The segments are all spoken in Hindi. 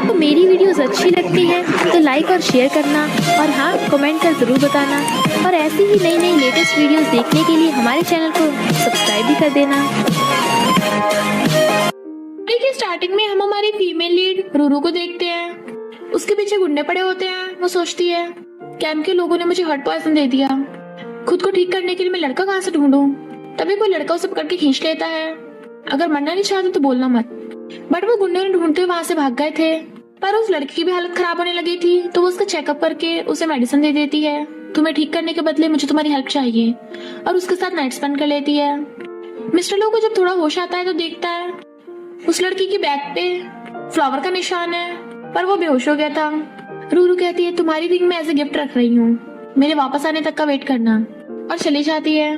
आपको मेरी वीडियोस अच्छी लगती है तो लाइक और शेयर करना, और हाँ, कमेंट कर ज़रूर बताना। और ऐसी ही नई नई लेटेस्ट वीडियोस देखने के लिए हमारे चैनल को सब्सक्राइब भी कर देना। देखिए, स्टार्टिंग में हम हमारी फीमेल लीड रूरू को देखते हैं। उसके पीछे गुंडे पड़े होते हैं। वो सोचती है कैंप के लोगों ने मुझे हार्ट पॉइजन दे दिया, खुद को ठीक करने के लिए मैं लड़का कहाँ से ढूंढूं। तभी कोई लड़का उसे पकड़ के खींच लेता है। अगर मरना नहीं चाहते तो बोलना मत। बट वो गुंडे ने ढूंढते हुए वहां से भाग गए थे। पर उस लड़की की भी हालत खराब होने लगी थी, तो वो उसका चेकअप करके उसे मेडिसिन दे देती है। तुम्हें ठीक करने के बदले मुझे तुम्हारी हेल्प चाहिए, और उसके साथ नाइट स्पेंड कर लेती है। मिस्टर लो को जब थोड़ा होश आता है तो देखता है उस लड़की की बैक पे फ्लावर का निशान है, पर वो बेहोश हो गया था। रूरू कहती है तुम्हारी रिंग मैं एज ए गिफ्ट रख रही हूँ, मेरे वापस आने तक का वेट करना, और चली जाती है।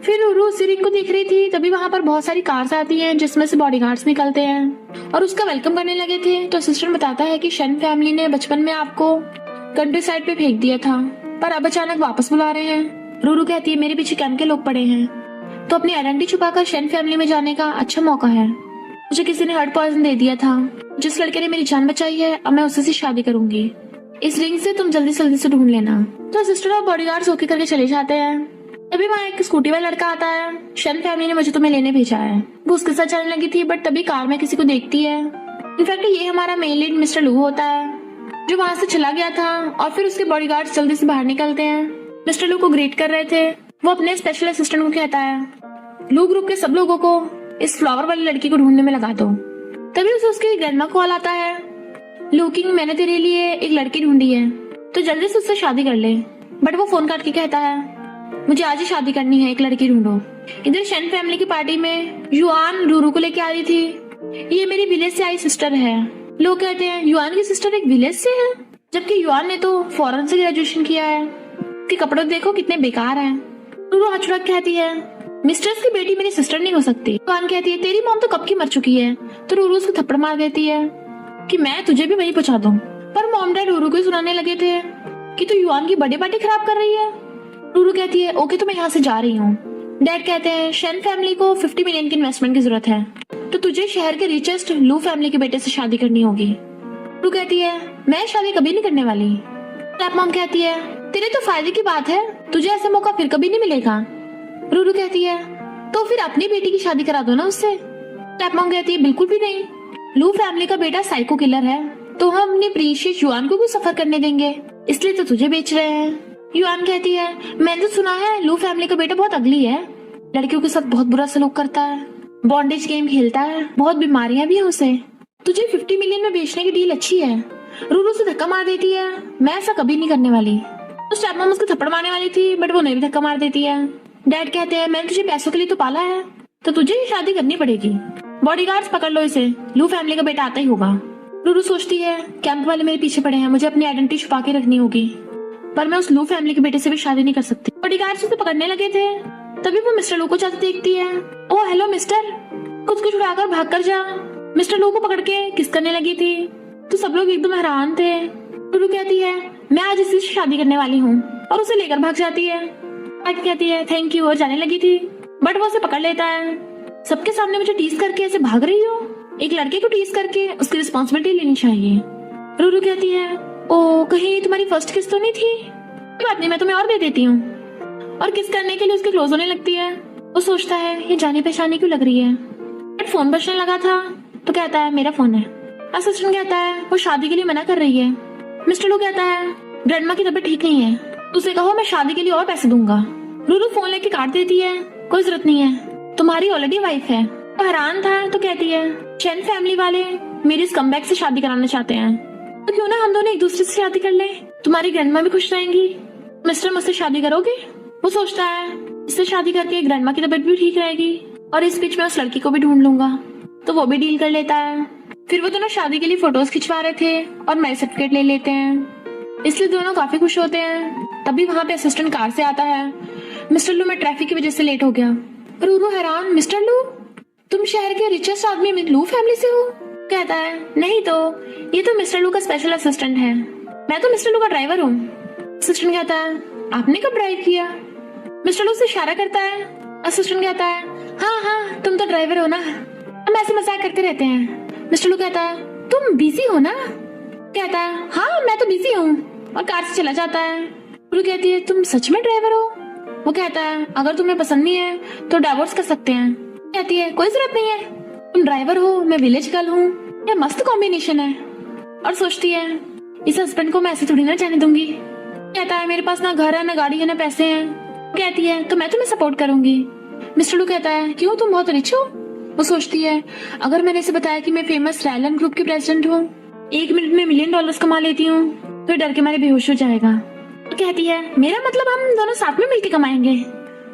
फिर रूरू उसी रिंग को देख रही थी, तभी वहां पर बहुत सारी कार्स आती हैं जिसमें से बॉडीगार्ड्स निकलते हैं और उसका वेलकम करने लगे थे। तो असिस्टेंट बताता है कि शन फैमिली ने बचपन में आपको कंट्री साइड पे फेंक दिया था, पर अब अचानक वापस बुला रहे हैं। रूरू कहती है मेरे पीछे कैंप के लोग पड़े हैं, तो अपनी आइडेंटिटी छुपाकर शन फैमिली में जाने का अच्छा मौका है। मुझे किसी ने हार्ट पॉइजन दे दिया था, जिस लड़के ने मेरी जान बचाई है अब मैं उसी से शादी करूंगी। इस रिंग से तुम जल्दी से ढूंढ लेना। तो असिस्टेंट और बॉडीगार्ड्स ओके करके चले जाते हैं। तभी वहाँ एक स्कूटी वाला लड़का आता है। शन फैमिली ने मुझे तुम्हें लेने भेजा है। वो उसके साथ चलने लगी थी, बट तभी कार में किसी को देखती है। इनफैक्ट ये हमारा मेन लीड मिस्टर लू होता है, जो वहां से चला गया था। और फिर उसके बॉडीगार्ड्स जल्दी से बाहर निकलते हैं। मिस्टर लू को ग्रीट कर रहे थे। वो अपने स्पेशल असिस्टेंट को कहता है लू ग्रुप के सब लोगों को इस फ्लावर वाली लड़की को ढूंढने में लगा दो। तभी उसे उसकी ग्रैंडमा कॉल आता है, लू किंग मैंने तेरे लिए एक लड़की ढूंढी है, तो जल्दी से उससे शादी कर ले। बट वो फोन काट के कहता है मुझे आज ही शादी करनी है, एक लड़की ढूंढो। इधर शन फैमिली की पार्टी में युआन रूरू को लेके आ रही थी। ये मेरी विलेज से आई सिस्टर है। लोग कहते हैं युआन की सिस्टर एक विलेज से है, जबकि युआन ने तो फॉरेन से ग्रेजुएशन किया है। उसके कपड़े देखो कितने बेकार हैं। रूरू हचड़क कहती है मिस्टर्स की बेटी मेरी सिस्टर नहीं हो सकती। युआन कहती है तेरी मॉम तो कब की मर चुकी है। तो रूरू उसको थप्पड़ मार देती है कि मैं तुझे भी वहीं पहुंचा दूं। पर मॉम डैड रूरू को सुनाने लगे थे कि तू युआन की बर्थडे पार्टी खराब कर रही है। रूरू कहती है ओके तो मैं यहाँ से जा रही हूँ। डैड कहते हैं शन फैमिली को 50 मिलियन की इन्वेस्टमेंट की जरूरत है, तो तुझे शहर के रिचेस्ट लू फैमिली के बेटे से शादी करनी होगी। रूरू कहती है मैं शादी कभी नहीं करने वाली। स्टेप मॉम कहती है तेरे तो फायदे की बात है, तुझे ऐसा मौका फिर कभी नहीं मिलेगा। रूरू कहती है तो फिर अपनी बेटी की शादी करा दो ना उससे। स्टेप मॉम कहती है बिल्कुल भी नहीं, लू फैमिली का बेटा साइको किलर है, तो हम अपने प्रीशियस युआन को भी सफर करने देंगे, इसलिए तो तुझे बेच रहे हैं। युआन कहती है मैंने तो सुना है लू फैमिली का बेटा बहुत अगली है, लड़कियों के साथ बहुत बुरा सलूक करता है, बॉन्डेज गेम खेलता है, बहुत बीमारियां भी हैं उसे। तुझे 50 मिलियन में बेचने की डील अच्छी है। रूरू से धक्का मार देती है मैं ऐसा कभी नहीं करने वाली। तो स्टेपमॉम उसको थप्पड़ मारने वाली थी, बट वो नहीं भी धक्का मार देती है। डैड कहते हैं मैंने तुझे पैसों के लिए तो पाला है, तो तुझे ही शादी करनी पड़ेगी। बॉडीगार्ड्स पकड़ लो इसे, लू फैमिली का बेटा आता ही होगा। रूरू सोचती है कैंप वाले मेरे पीछे पड़े हैं, मुझे अपनी आइडेंटिटी छुपा के रखनी होगी, पर मैं उस लू फैमिली के बेटे से भी शादी नहीं कर सकती। बॉडीगार्ड्स उसे पकड़ने लगे थे। तभी वो मिस्टर लू को जाते देखती है। ओ हेलो मिस्टर, खुद को छुड़ाकर भाग कर जा। मिस्टर लू को पकड़ के किस करने लगी थी, तो सब लोग एकदम हैरान थे। रूरू कहती है मैं आज इसी से शादी करने वाली हूँ, और उसे लेकर भाग जाती है। कहती है थैंक यू और जाने लगी थी, बट वो उसे पकड़ लेता है। सबके सामने मुझे टीज करके ऐसे भाग रही हो, एक लड़के को टीज करके उसकी रिस्पॉन्सिबिलिटी लेनी चाहिए। रूरू कहती है ओ कहीं तुम्हारी फर्स्ट किस तो नहीं थी। कोई बात नहीं, मैं तुम्हें और दे देती हूँ, और किस करने के लिए उसके क्लोज होने लगती है। वो सोचता है ये जाने पहचाने क्यों लग रही है। बट फोन बजने लगा था, तो कहता है मेरा फोन है। असिस्टेंट कहता है वो शादी के लिए मना कर रही है। मिस्टर लू कहता है ग्रैंडमा की तबीयत ठीक नहीं है, उसे कहो मैं शादी के लिए और पैसे दूंगा। रूरू फोन लेके काट देती है कोई जरूरत नहीं है, तुम्हारी ऑलरेडी वाइफ है। वो हैरान था तो कहती है शन फैमिली वाले मेरी इस कमबैक से शादी कराना चाहते हैं, तो क्यों ना हम दोनों एक दूसरे से शादी कर ले, तुम्हारी ग्रैंडमा भी खुश रहेंगी। मिस्टर मुझसे शादी करोगे। वो सोचता है इससे शादी करके ग्रैंडमा की तबीयत भी ठीक रहेगी, और इस बीच में उस लड़की को भी ढूंढ लूंगा, तो वो भी डील कर लेता है। फिर वो दोनों शादी के लिए फोटोज खिंचवा रहे थे और मैरिज सर्टिफिकेट ले लेते हैं, इसलिए दोनों काफी खुश होते हैं। तभी वहाँ पे असिस्टेंट कार से आता है। मिस्टर लू मैं ट्रैफिक की वजह से लेट हो गया। रूरू हैरान मिस्टर लू तुम शहर के रिचेस्ट आदमी लू फैमिली से हो। कहता है नहीं तो, ये तो मिस्टर लू का स्पेशल असिस्टेंट है, मैं तो मिस्टर लू का ड्राइवर हूँ। असिस्टेंट कहता है आपने कब ड्राइव किया। मिस्टर लू से इशारा करता है। असिस्टेंट कहता है हाँ हाँ तुम तो ड्राइवर हो ना, हम ऐसे मजाक करते रहते हैं। मिस्टर लू कहता है तुम बिजी हो ना, कहता है हाँ मैं तो बिजी हूँ, और कार से चला जाता है। रूरू कहती है तुम सच में ड्राइवर हो? वो कहता है अगर तुम्हें पसंद नहीं है तो डिवोर्स कर सकते हैं। कहती है कोई जरूरत नहीं है, तुम ड्राइवर हो, मैं विलेज गर्ल हूँ, यह मस्त कॉम्बिनेशन है। और सोचती है इस हस्बैंड को मैं ऐसे थोड़ी ना जाने दूंगी। कहता है मेरे पास ना घर है, ना गाड़ी है, ना पैसे हैं। कहती है तो मैं तुम्हें सपोर्ट करूंगी। मिस्टर लू कहता है क्यों, तुम बहुत रिच हो? वो सोचती है अगर मैंने इसे बताया कि मैं फेमस रायलन ग्रुप की प्रेसिडेंट हूँ, 1 मिनट में $1 मिलियन कमा लेती हूँ, तो डर के मारे बेहोश हो जाएगा। तो कहती है मेरा मतलब हम दोनों साथ में मिलकर कमाएंगे।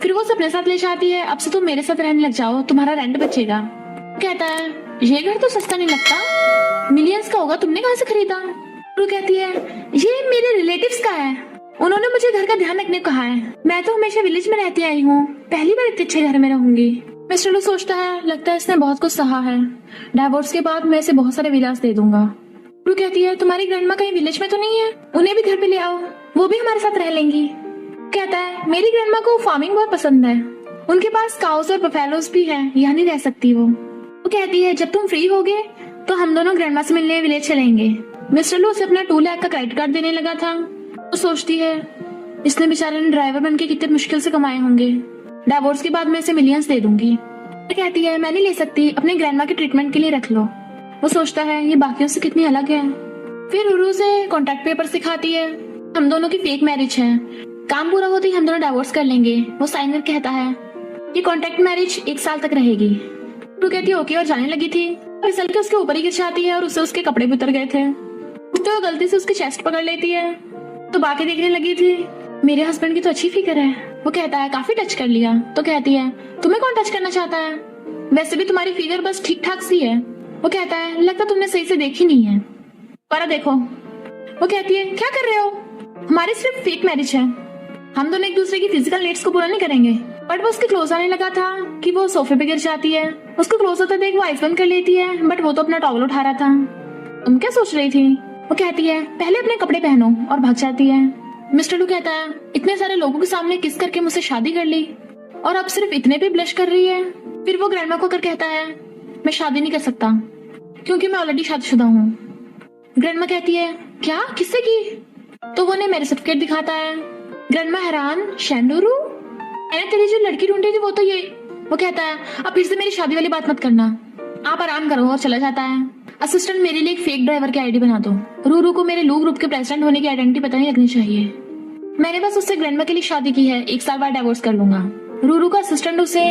फिर वो अपने साथ ले जाती है, अब से तुम मेरे साथ रहने लग जाओ, तुम्हारा रेंट बचेगा। कहता है ये घर तो सस्ता नहीं लगता, मिलियंस का होगा, तुमने कहाँ से खरीदा? वो कहती है ये मेरे रिलेटिव्स का है, उन्होंने मुझे घर का ध्यान रखने को कहा है, मैं तो हमेशा विलेज में रहती आई हूँ, पहली बार इतने अच्छे घर में रहूंगी। मिस्टर लू सोचता है लगता है इसने बहुत कुछ सहा है, डिवोर्स के बाद मैं इसे बहुत सारे विलास दे दूंगा। रू कहती है तुम्हारी ग्रैंडमा कहीं विलेज में तो नहीं है, उन्हें भी घर पे ले आओ, वो भी हमारे साथ रह लेंगी। कहता है मेरी ग्रैंडमा को फार्मिंग बहुत पसंद है, उनके पास काउस और बफेलोस भी है, यहाँ नहीं रह सकती वो। कहती है जब तुम फ्री होगे तो हम दोनों ग्रैंडमा से मिलने विलेज चलेंगे। मिस्टर लू उसे अपना 2 लाख का क्रेडिट कार्ड देने लगा था। तो सोचती है इसने बेचारे ने ड्राइवर बन के कितने मुश्किल से कमाए होंगे, डिवोर्स के बाद मैं इसे मिलियंस दे दूंगी। कहती है मैं नहीं ले सकती, अपने ग्रैंडमा के ट्रीटमेंट के लिए रख लो। वो सोचता है ये बाकियों से कितनी अलग है। फिर रूरू से कॉन्ट्रैक्ट पेपर सिखाती है, हम दोनों की फेक मैरिज है, काम पूरा होते ही हम दोनों डिवोर्स कर लेंगे। वो साइन करके कहता है ये कॉन्ट्रैक्ट मैरिज 1 साल तक रहेगी। रूरू कहती है ओके, और जाने लगी थी, फिसल के उसके ऊपर ही गिर जाती है और उससे उसके कपड़े भी उतर गए थे। तो गलती से उसकी चेस्ट पकड़ लेती है, तो बाकी देखने लगी थी मेरे हस्बैंड की तो अच्छी फिगर है। वो कहता है काफी टच कर लिया। तो कहती है तुम्हें कौन टच करना चाहता है, वैसे भी तुम्हारी फिगर बस ठीक ठाक सी है। वो कहता है लगता तुमने सही से देखी नहीं है, पर देखो। वो कहती है क्या कर रहे हो, हमारी सिर्फ फेक मैरिज है, हम दोनों एक दूसरे की फिजिकल नीड्स को पूरा नहीं करेंगे। बट वो उसके क्लोज आने लगा था कि वो सोफे पे गिर जाती है, उसको क्लोज होता देख वो आइस बंद कर लेती है, बट वो तो अपना टॉवल उठा रहा था। तुम क्या सोच रही थी? वो कहती है पहले अपने कपड़े पहनो, और भाग जाती है। मिस्टर लू कहता है इतने सारे लोगों के सामने किस करके मुझसे शादी कर ली, और अब सिर्फ इतने पे ब्लश कर रही है। फिर वो ग्रैंडमा को कर कहता है मैं शादी नहीं कर सकता क्योंकि मैं ऑलरेडी शादीशुदा हूँ। ग्रैंडमा कहती है क्या, किससे की? तो वो ने मेरे सर्टिफिकेट दिखाता है। ग्रैंडमा हैरान, शैंडूरू मैंने तेरी जो लड़की ढूंढी थी वो तो ये। वो कहता है अब फिर से मेरी शादी वाली बात मत करना, आप आराम करो, और चला जाता है। असिस्टेंट मेरे लिए एक फेक ड्राइवर की आईडी बना दो, रूरू को मेरे लू ग्रुप के प्रेसिडेंट होने की आइडेंटिटी पता नहीं लगनी चाहिए। मैंने बस उससे ग्रैंडमा के लिए शादी की है, 1 साल बाद डिवोर्स कर लूंगा। रूरू का असिस्टेंट उसे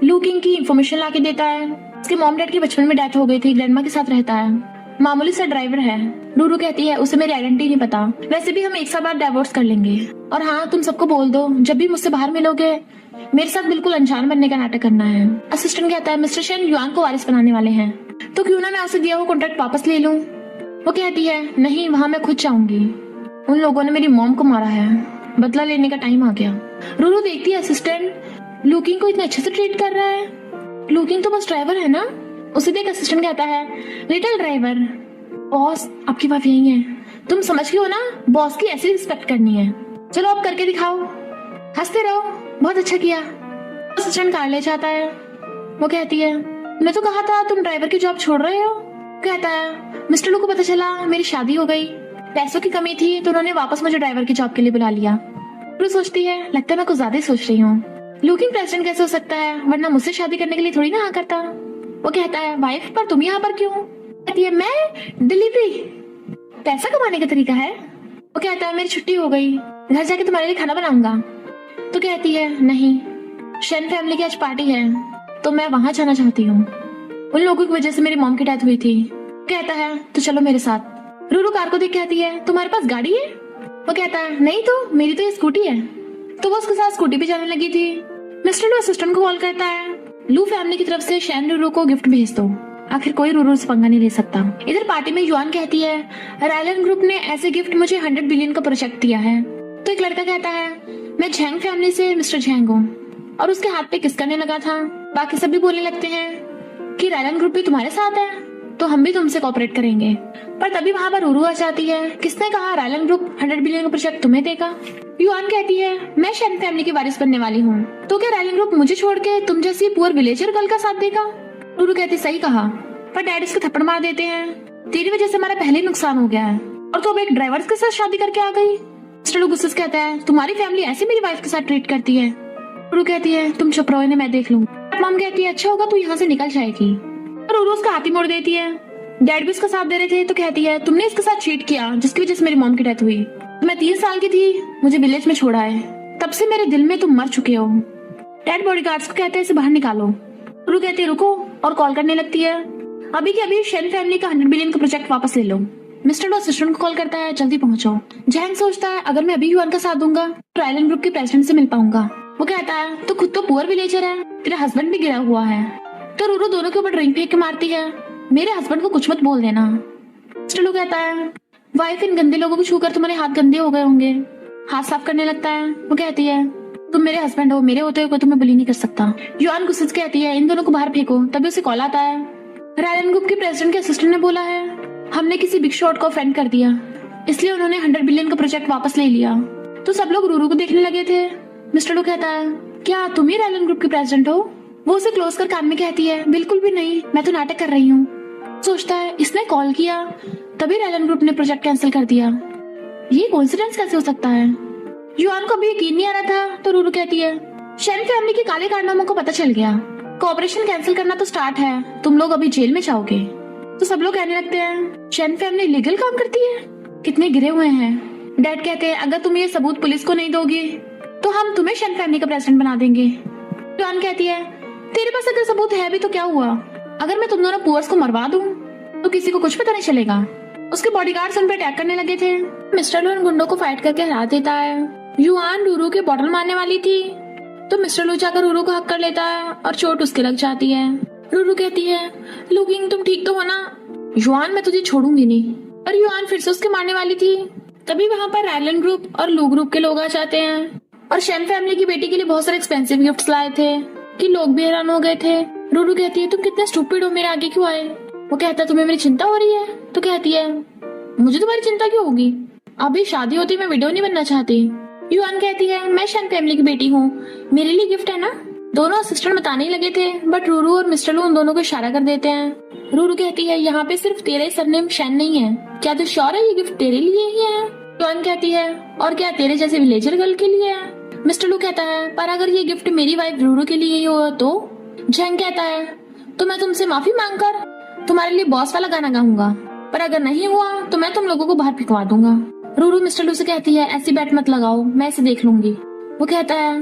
लू किंग की इंफॉर्मेशन लाके देता है, उसके मॉम डैड की बचपन में डेथ हो गई थी, ग्रैंडमा के साथ रहता है, मामूली सा ड्राइवर है। रूरू कहती है उसे मेरी आइडेंटिटी नहीं पता, वैसे भी हम 1 साल बाद डिवोर्स कर लेंगे, और हाँ तुम सबको बोल दो जब भी मुझसे बाहर मिलोगे मेरे साथ बिल्कुल अनजान बनने का नाटक करना है। असिस्टेंट कहता है मिस्टर शेन युआन को वारिस बनाने वाले हैं, तो क्यों ना मैं उसे दिया हुआ कॉन्ट्रैक्ट वापस ले लूं। वो कहती है नहीं, वहां मैं खुद चाहूंगी, उन लोगों ने मेरी मॉम को मारा है, बदला लेने का टाइम आ गया। रूरू देखती है असिस्टेंट लूकिंग को इतने अच्छे से ट्रीट कर रहा है, लूकिंग तो बस ड्राइवर है ना। उसे देख असिस्टेंट कहता है लिटिल ड्राइवर, बॉस आपकी वाइफ यही है, तुम समझ गए हो ना, बॉस की ऐसी रिस्पेक्ट करनी है, चलो आप करके दिखाओ, हंसते रहो, बहुत अच्छा किया। असिस्टेंट कार ले जाता है। वो कहती है मैं तो कहा था तुम ड्राइवर की जॉब छोड़ रहे हो। कहता है मिस्टर लू को पता चला मेरी शादी हो गई, पैसों की कमी थी तो उन्होंने वापस मुझे ड्राइवर की जॉब के लिए बुला लिया। लू सोचती है लगता है मैं कुछ ज्यादा ही सोच रही हूँ, लूकिंग प्रेसिडेंट कैसे हो सकता है, वरना मुझसे शादी करने के लिए थोड़ी ना हाँ करता। वो कहता है वाइफ पर तुम यहाँ पर क्यों? कहती है मैं डिलीवरी, पैसा कमाने का तरीका है। वो कहता है मेरी छुट्टी हो गई, घर जाके तुम्हारे लिए खाना बनाऊंगा। तो कहती है नहीं, शेन फैमिली की आज पार्टी है तो मैं वहां जाना चाहती हूँ, उन लोगों की वजह से मेरी मॉम की डेथ हुई थी। कहता है तो चलो मेरे साथ। रूरू कार को देख कहती है तुम्हारे पास गाड़ी है? वो कहता है नहीं तो मेरी तो ये स्कूटी है। तो वो उसके साथ स्कूटी पे जाने लगी थी। मिस्टर लू असिस्टेंट को कॉल करता है, लू फैमिली की तरफ से शैन रूरू को गिफ्ट भेज दो, आखिर कोई रूरू से पंगा नहीं ले सकता। इधर पार्टी में युआन कहती है रायलन ग्रुप ने ऐसे गिफ्ट मुझे 100 बिलियन का प्रोजेक्ट दिया है। तो एक लड़का कहता है मैं झैंग फैमिली से मिस्टर झैंग हूँ, और उसके हाथ पे किस करने लगा था। बाकी सभी बोलने लगते हैं कि रायलन ग्रुप भी तुम्हारे साथ है तो हम भी तुमसे कोऑपरेट करेंगे। पर तभी वहाँ पर रूरू आ जाती है, किसने कहा रायलन ग्रुप 100 बिलियन का प्रोजेक्ट तुम्हें देगा। युआन कहती है मैं शेन फैमिली की वारिस बनने वाली हूँ, तो क्या रायलन ग्रुप मुझे छोड़ के तुम जैसी पुअर विलेजर गर्ल का साथ देगा? रूरू कहती सही कहा, पर डैड इसको थप्पड़ मार देते हैं। तेरी वजह से हमारा पहले ही नुकसान हो गया है और तू अब एक ड्राइवर के साथ शादी करके आ गई। मिस्टर लू गुस्से से कहता है, तुम्हारी फैमिली ऐसे मेरी वाइफ के साथ ट्रीट करती है। रूरू कहती है, तुम चुप रहो, इन्हें मैं देख लूंगी। मॉम कहती है, अच्छा होगा तू यहाँ से निकल जाएगी। और रूरू उसका हाथ ही मोड़ देती है। डैड भी उसका साथ दे रहे थे तो कहती है, तुमने इसके साथ चीट किया जिसकी वजह से मेरी मॉम की डेथ हुई। मैं 3 साल की थी, मुझे विलेज में छोड़ा है, तब से मेरे दिल में तुम मर चुके हो। डैड बॉडीगार्ड्स को कहते हैं, इसे बाहर निकालो। रूरू कहती है, रुको, और कॉल करने लगती है। अभी के अभी शेन फैमिली का 100 बिलियन का प्रोजेक्ट वापस ले लो। मिस्टर लो असिस्टेंट को कॉल करता है, जल्दी पहुंचो। जैंग सोचता है, अगर मैं अभी युआन का साथ दूंगा तो आइलैंड ग्रुप के प्रेसिडेंट से मिल पाऊंगा। वो कहता है, तो खुद तो पुअर विलेजर है, तेरा हस्बैंड भी गिरा हुआ है। तो रूरू दोनों के ऊपर ड्रिंक फेंक के मारती है, मेरे हस्बैंड को कुछ मत बोल देना। मिस्टर लो कहता है, वाइफ इन गंदे लोगों को छूकर तुम्हारे हाथ गंदे हो गए होंगे। हाथ साफ करने लगता है। वो कहती है, तुम मेरे हस्बैंड हो, मेरे होते हुए कोई तुम्हें बुली नहीं कर सकता। युआन गुस्से से कहती है, इन दोनों को बाहर फेंको। तभी उसे कॉल आता है, रायलन ग्रुप के प्रेसिडेंट के असिस्टेंट ने बोला है, हमने किसी बिग शॉट को ऑफेंड कर दिया, इसलिए उन्होंने 100 बिलियन का प्रोजेक्ट वापस ले लिया। तो सब लोग रूरू को देखने लगे थे। मिस्टर लो कहता है, क्या तुम ही रायलन ग्रुप के प्रेसिडेंट हो? वो उसे क्लोज कर कान में कहती है, बिल्कुल भी नहीं, मैं तो नाटक कर रही हूँ। सोचता है, इसने कॉल किया तभी रायलन ग्रुप ने प्रोजेक्ट कैंसिल कर दिया। ये कोइंसिडेंस कैसे हो सकता है? युआन को अभी यकीन नहीं आ रहा था तो रूरू कहती है, शेन फैमिली के काले कारनामों को पता चल गया, कोऑपरेशन कैंसिल करना तो स्टार्ट है, तुम लोग अभी जेल में जाओगे। तो सब लोग कहने लगते हैं, शेन फैमिली लीगल काम करती है, कितने गिरे हुए हैं। डैड कहते हैं, अगर तुम ये सबूत पुलिस को नहीं दोगे तो हम तुम्हें शेन फैमिली का प्रेसिडेंट बना देंगे। युआन कहती है, तेरे पास अगर सबूत है भी तो क्या हुआ, अगर मैं तुम दोनों पुअर्स को मरवा दूं तो किसी को कुछ पता नहीं चलेगा। उसके बॉडीगार्ड्स उन पे अटैक करने लगे थे। मिस्टर लो उन गुंडों को फाइट करके हरा देता है। युआन रूरू के बॉटल मारने वाली थी तो मिस्टर लू जाकर रूरू को हक कर लेता है और चोट उसके लग जाती है। रूरू कहती है, लुकिंग तुम ठीक तो हो ना? युआन मैं तुझे छोड़ूंगी नहीं। और युआन फिर से उसके मारने वाली थी, तभी वहाँ पर रायलन ग्रुप और लू ग्रुप के लोग आ जाते हैं और शेन फैमिली की बेटी के लिए बहुत सारे एक्सपेंसिव गिफ्ट्स लाए थे कि लोग भी हैरान हो गए थे। रूरू कहती है, तुम कितने स्टूपिड हो, मेरे आगे क्यों आए? वो कहता है, तुम्हें मेरी चिंता हो रही है? तो कहती है, मुझे तुम्हारी चिंता क्यों होगी, अभी शादी होती मैं वीडियो नहीं बनना चाहती। युआन कहती है, मैं शेन फैमिली की बेटी हूँ, मेरे लिए गिफ्ट है ना। दोनों असिस्टेंट बताने ही लगे थे बट रूरू और मिस्टर लू उन दोनों को इशारा कर देते हैं। रूरू कहती है, यहाँ पे सिर्फ तेरा ही सरनेम शेन नहीं है, क्या तू श्योर है ये गिफ्ट तेरे लिए ही है? युआन कहती है, और क्या तेरे जैसे विलेजर गर्ल के लिए है? मिस्टर लू कहता है, पर अगर ये गिफ्ट मेरी वाइफ रूरू के लिए ही हो तो? जैंग कहता है, तो मैं तुमसे माफी मांगकर तुम्हारे लिए बॉस वाला गाना गाऊंगा, पर अगर नहीं हुआ तो मैं तुम लोगों को बाहर फिकवा दूंगा। रूरू मिस्टर लू से कहती है, ऐसी बैट मत लगाओ, मैं इसे देख लूंगी। वो कहता है,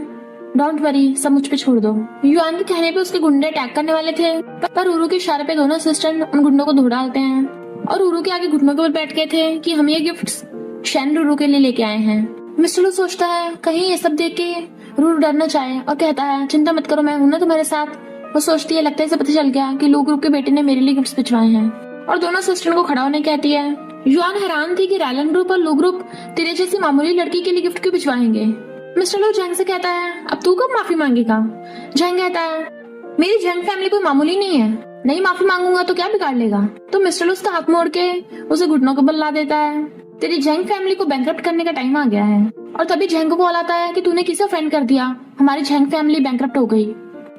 डोंट वरी, सब मुझ पे छोड़ दो। युआन के कहने पे उसके गुंडे अटैक करने वाले थे पर रूरू के इशारे पे दोनों असिस्टेंट उन गुंडों को धो डालते हैं और रूरू के आगे घुटनों के ऊपर बैठ गए थे कि हम ये गिफ्ट्स शेन रूरू के लिए लेके आए हैं। मिस्टर लू सोचता है कहीं ये सब देख के रूरू डर न जाए और कहता है, चिंता मत करो, मैं हूं ना तुम्हारे साथ। वो सोचती है, लगता है इसे पता चल गया कि लू ग्रुप के बेटे ने मेरे लिए गिफ्ट्स भिजवाए हैं और दोनों असिस्टेंट को खड़ा होने कहती है। युआन हैरान थी कि रायलन ग्रुप और लू ग्रुप तेरे जैसी मामूली लड़की के लिए गिफ्ट क्यों भिजवाएंगे। मिस्टर लू जैंग से कहता है, अब तू कब माफी मांगेगा? जैंग कहता है, मेरी जैंग फैमिली कोई मामूली नहीं है, नहीं माफी मांगूंगा तो क्या बिगाड़ लेगा? तो मिस्टर लू उसका हाथ मोड़ के उसे घुटनों को बल ला देता है। तेरी जैंग फैमिली को बैंकरप्ट करने का टाइम आ गया है। और तभी जैंग को कॉल आता है कि तूने किसे ऑफेंड कर दिया, हमारी जैंग फैमिली बैंकरप्ट हो गई।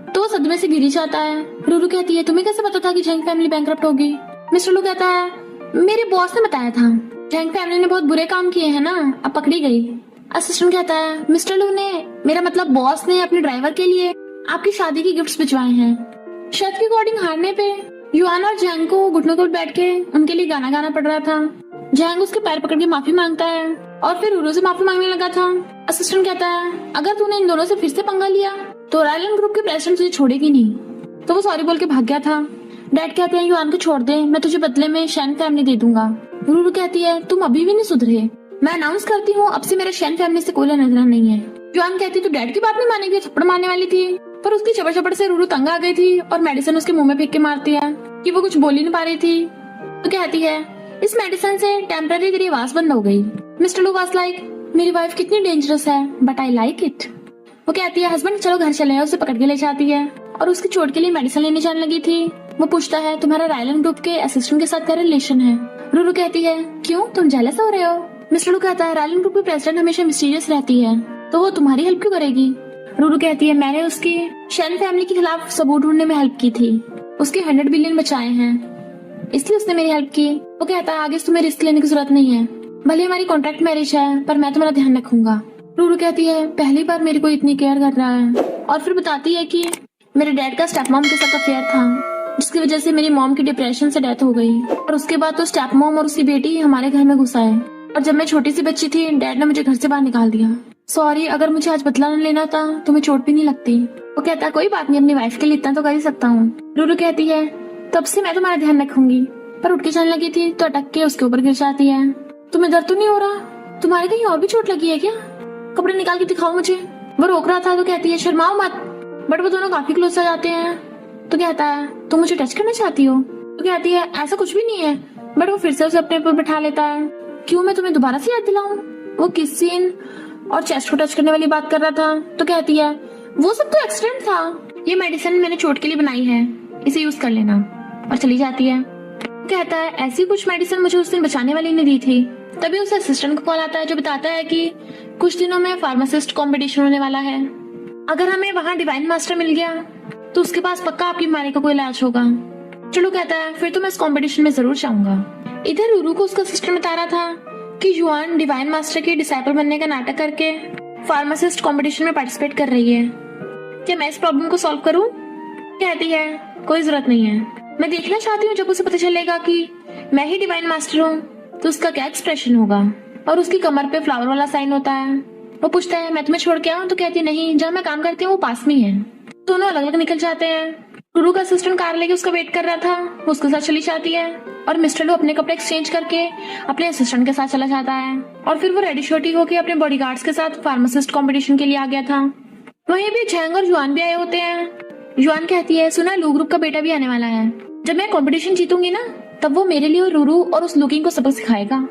तो वो सदमे से गिरी जाता है। रूरू कहती है, तुम्हें कैसे पता था कि जैंग फैमिली बैंकरप्ट होगी? मिस्टर लू कहता है, मेरे बॉस ने बताया था, जैंग फैमिली ने बहुत बुरे काम किए हैं ना, अब पकड़ी गई। असिस्टेंट कहता है, मिस्टर लू ने, मेरा मतलब बॉस ने अपने ड्राइवर के लिए आपकी शादी की गिफ्ट्स भिजवाए हैं। शर्त के अकॉर्डिंग हारने पे युआन और जैंग को घुटनों पर बैठ के उनके लिए गाना गाना पड़ रहा था। जैंग उसके पैर पकड़ के माफी मांगता है और फिर रूरू से माफी मांगने लगा था। असिस्टेंट कहता है, अगर तूने इन दोनों से फिर से पंगा लिया तो रायलन ग्रुप के प्रेसिडेंट तुझे छोड़ेगी नहीं। तो वो सॉरी बोल के भाग गया था। डैड कहते हैं, युआन को छोड़ दे, मैं तुझे बदले में शेन फैमिली दे दूंगा। रूरू कहती है, तुम अभी भी नहीं सुधरे, मैं अनाउंस करती हूँ अब से मेरा शेन फैमिली से कोई लेना देना नहीं है। युआन कहती, तू डैड की बात नहीं मानेगी, थप्पड़ मारने वाली थी पर उसकी चपड़ चपड़ से रूरू तंग आ गई थी और मेडिसिन उसके मुंह में फेंक के मारती है कि वो कुछ बोल ही नहीं पा रही थी। तो कहती है, इस मेडिसिन से टेम्पररी तेरी आवाज बंद हो गई। मिस्टर लू वाज लाइक, मेरी वाइफ कितनी डेंजरस है बट आई लाइक इट। वो कहती है, हस्बैंड चलो घर चले, उसे पकड़ के ले जाती है और उसकी चोट के लिए मेडिसिन लेने जाने लगी थी। वो पूछता है, तुम्हारा रायलन ग्रुप के असिस्टेंट के साथ क्या रिलेशन है? रूरू कहती है, क्यों तुम जेलस हो रहे हो? मिस्टर लू कहता है, रायलन ग्रुप की प्रेसिडेंट हमेशा मिस्टीरियस रहती है तो वो तुम्हारी हेल्प क्यों करेगी? रूरू कहती है, मैंने उसकी शेन फैमिली के खिलाफ सबूत ढूंढने में हेल्प की थी, उसके 100 बिलियन बचाए हैं। इसलिए उसने मेरी हेल्प की। वो कहता है आगे से तुम्हें रिस्क लेने की जरूरत नहीं है, भले हमारी कॉन्ट्रैक्ट मैरिज है पर मैं तुम्हारा ध्यान रखूंगा। रूरू कहती है पहली बार मेरे को इतनी केयर कर रहा है, और फिर बताती है कि मेरे डैड का स्टेप मॉम के साथ अफेयर था, जिसकी वजह से मेरी मॉम की डिप्रेशन से डेथ हो गई, और उसके बाद तो स्टेप मॉम और उसकी बेटी हमारे घर में घुसा है, और जब मैं छोटी सी बच्ची थी डैड ने मुझे घर से बाहर निकाल दिया। सॉरी, अगर मुझे आज बदला न लेना था तो मैं चोट भी नहीं लगती। वो कहता है कोई बात नहीं, अपनी वाइफ के लिए इतना तो कर ही सकता हूँ। रूरू कहती है तब से मैं तुम्हारा ध्यान रखूंगी, पर उठ के चलने लगी थी तो अटक के उसके ऊपर गिर जाती है। तुम्हें दर्द तो नहीं हो रहा? तुम्हारे कहीं और भी चोट लगी है क्या? कपड़े निकाल के दिखाओ मुझे। वो रोक रहा था तो कहती है शर्माओ मत, बट वो दोनों काफी क्लोज आ जाते हैं। तो कहता है तुम मुझे टच करना चाहती हो? तो कहती है ऐसा कुछ भी नहीं है, बट वो फिर से उसे अपने ऊपर बैठा लेता है। क्यों, मैं तुम्हें दोबारा से याद दिलाऊं? वो किस सीन और चेस्ट को टच करने वाली बात कर रहा था। तो कहती है वो सब तो एक्सीडेंट था, ये मेडिसिन मैंने चोट के लिए बनाई है, इसे यूज कर लेना, और चली जाती है। कहता है ऐसी कुछ मेडिसिन मुझे उस दिन बचाने वाली ने दी थी। तभी उसे असिस्टेंट को कॉल आता है जो बताता है कि कुछ दिनों में फार्मासिस्ट कंपटीशन होने वाला है, अगर हमें वहाँ डिवाइन मास्टर मिल गया तो उसके पास पक्का आपकी बीमारी का कोई इलाज होगा। चलो कहता है फिर तो मैं इस कंपटीशन में जरूर जाऊंगा। इधर रूरू को उसका सिस्टर बता रहा था कि युआन डिवाइन मास्टर की डिसाइपल बनने का नाटक करके फार्मासिस्ट कंपटीशन में पार्टिसिपेट कर रही है, क्या मैं इस प्रॉब्लम को सॉल्व करूं? कहती है कोई जरूरत नहीं है, मैं देखना चाहती हूँ जब उसे पता चलेगा कि मैं ही डिवाइन मास्टर हूँ तो उसका क्या एक्सप्रेशन होगा। और उसकी कमर पे फ्लावर वाला साइन होता है। वो पूछता है मैं तुम्हें छोड़ के आऊँ? तो कहती है नहीं, जहाँ मैं काम करती हूँ वो पास में ही है। दोनों अलग अलग निकल जाते हैं। रूरू का असिस्टेंट कार लेके उसका वेट कर रहा था, वो उसके साथ चली जाती है, और मिस्टर लू अपने कपड़े एक्सचेंज करके अपने असिस्टेंट के साथ चला जाता है, और फिर वो रेडी शोटी होके अपने बॉडीगार्ड्स के साथ फार्मासिस्ट कंपटीशन के लिए आ गया था। वहीं भी झैंग और युआन भी आए होते हैं। युआन कहती है सुना लू ग्रुप का बेटा भी आने वाला है, जब मैं कंपटीशन जीतूंगी ना तब वो मेरे लिए और रूरू और उस लुकिंग को सबक सिखाएगा।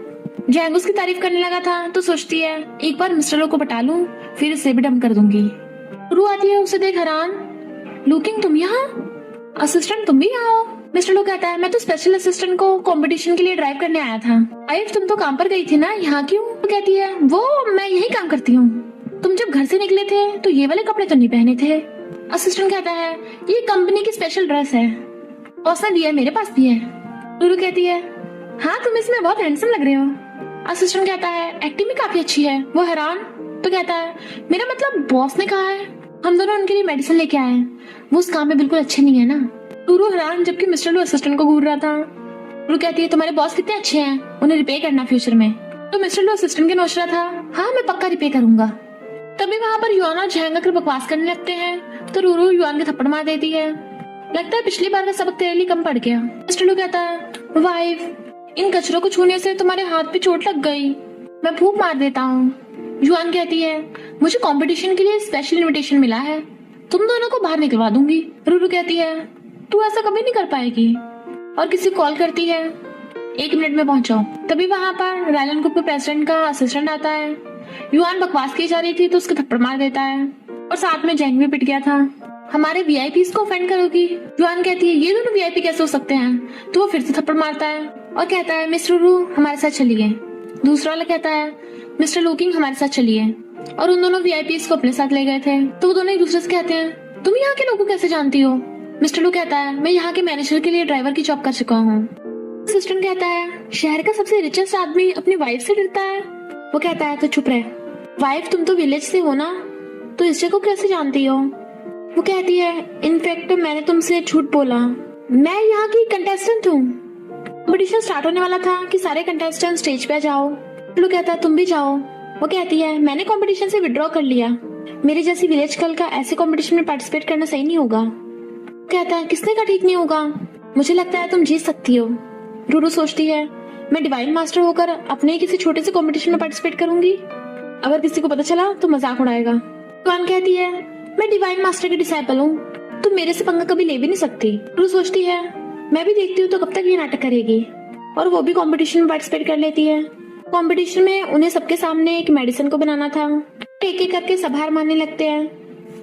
झैंग उसकी तारीफ करने लगा था तो सोचती है एक बार मिस्टर लू को पटा लूं, फिर इसे भी डम कर दूंगी। रू आती है, उसे देख हैरान, लुकिंग तुम यहाँ? असिस्टेंट तुम भी यहाँ हो? मिस्टर लू कहता है मैं तो स्पेशल असिस्टेंट को कंपटीशन के लिए ड्राइव करने आया था। आइफ तुम तो काम पर गई थी ना, यहाँ क्यों? तो कहती है वो मैं यही काम करती हूँ, तुम जब घर से निकले थे तो ये वाले कपड़े तो नहीं पहने थे। असिस्टेंट कहता है ये कंपनी की स्पेशल ड्रेस है, बॉस ने दिया है, मेरे पास भी है। रूरू कहती है हाँ तुम इसमें बहुत हैंडसम लग रहे हो। असिस्टेंट कहता है एक्टिंग भी काफी अच्छी है। वो हैरान, तो कहता है मेरा मतलब बॉस ने कहा है, हम दोनों उनके लिए मेडिसिन लेके आए हैं, वो उस काम में बिल्कुल अच्छे नहीं है ना। रूरू हैरान, जबकि मिस्टर लू असिस्टेंट को घूर रहा था। रूरू कहती है तुम्हारे बॉस कितने अच्छे हैं, उन्हें रिपे करना फ्यूचर में। तो मिस्टर लू असिस्टेंट के नोच रहा था, हाँ मैं पक्का रिपे करूंगा। तभी वहाँ पर युआन और झैंग आकर बकवास करने लगते हैं तो रूरू युआन के थप्पड़ मार देती है। लगता है पिछली बार का सबक तेरे लिए कम पड़ गया। मिस्टर लू कहता है वाइफ इन कचरों को छूने से तुम्हारे हाथ पे चोट लग गई, मैं फूंक मार देता हूँ। युआन कहती है मुझे कंपटीशन के लिए स्पेशल इनविटेशन मिला है, तुम दोनों को बाहर निकलवा दूंगी। रूरू कहती है तू ऐसा कभी नहीं कर पाएगी, और किसी कॉल करती है 1 मिनट में पहुंचाओ। तभी वहाँ पर रैलन ग्रुप के प्रेसिडेंट का असिस्टेंट आता है। युआन बकवास की जा रही थी तो उसके थप्पड़ मार देता है, और साथ में जैंग भी पिट गया था। हमारे वीआईपीज को ऑफेंड करोगी? युआन कहती है ये दोनों वीआईपी कैसे हो सकते हैं? तो वो फिर से थप्पड़ मारता है और कहता है मिस्टर रू हमारे साथ चलिए। दूसरा वाला कहता है मिस्टर लुकिंग हमारे साथ चलिए, और उन दोनों वीआईपीज को अपने साथ ले गए थे। तो वो दोनों एक दूसरे से कहते हैं तुम यहाँ के लोगों को कैसे जानती हो? मिस्टर लू कहता है मैं यहाँ के मैनेजर के लिए ड्राइवर की जॉब कर चुका हूँ। असिस्टेंट कहता है शहर का सबसे रिचेस्ट आदमी अपनी वाइफ से डरता है। वो कहता है तो चुप रहे, वाइफ तुम तो विलेज से हो ना, तो इस जगह को कैसे जानती हो? वो कहती है इनफैक्ट मैंने तुमसे झूठ बोला, मैं यहाँ की कंटेस्टेंट हूँ। कंपटीशन स्टार्ट होने वाला था कि सारे कंटेस्टेंट स्टेज पे जाओ। लू कहता है तुम भी जाओ। वो कहती है मैंने कंपटीशन से विड्रॉ कर लिया, मेरे जैसी विलेज गर्ल का ऐसे कंपटीशन में पार्टिसिपेट करना सही नहीं होगा। कहता है किसने कहा ठीक नहीं होगा, मुझे लगता है तुम जीत सकती हो। रूरू सोचती है मैं डिवाइन मास्टर होकर अपने किसी छोटे से कंपटीशन में पार्टिसिपेट करूंगी, अगर किसी को पता चला तो मजाक उड़ाएगा। युआन कहती है मैं डिवाइन मास्टर की डिसाइपल हूँ, तुम मेरे से पंगा कभी ले भी नहीं सकती। रूरू सोचती है मैं भी देखती हूँ तो कब तक ये नाटक करेगी, और वो भी कंपटीशन में पार्टिसिपेट कर लेती है। कंपटीशन में उन्हें सबके सामने एक मेडिसिन को बनाना था। एक एक करके सब हार मानने लगते हैं,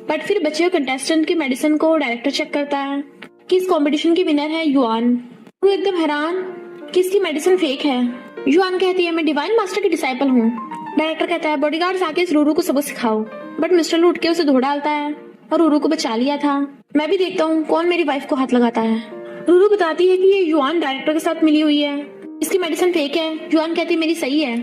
बट फिर बचे हुए कंटेस्टेंट की मेडिसिन को डायरेक्टर चेक करता है कि इस कंपटीशन की विनर है युआन। वो एकदम हैरान कि इसकी मेडिसिन फेक है। युआन कहती है मैं डिवाइन मास्टर की डिसाइपल हूँ। डायरेक्टर कहता है बॉडीगार्ड्स आके इस रूरू को सबक सिखाओ, बट मिस्टर लू उठ के उसे धो डालता है और रूरू को बचा लिया था। मैं भी देखता हूँ कौन मेरी वाइफ को हाथ लगाता है। रूरू बताती है कि ये युआन डायरेक्टर के साथ मिली हुई है, इसकी मेडिसिन फेक है। युआन कहती है मेरी सही है।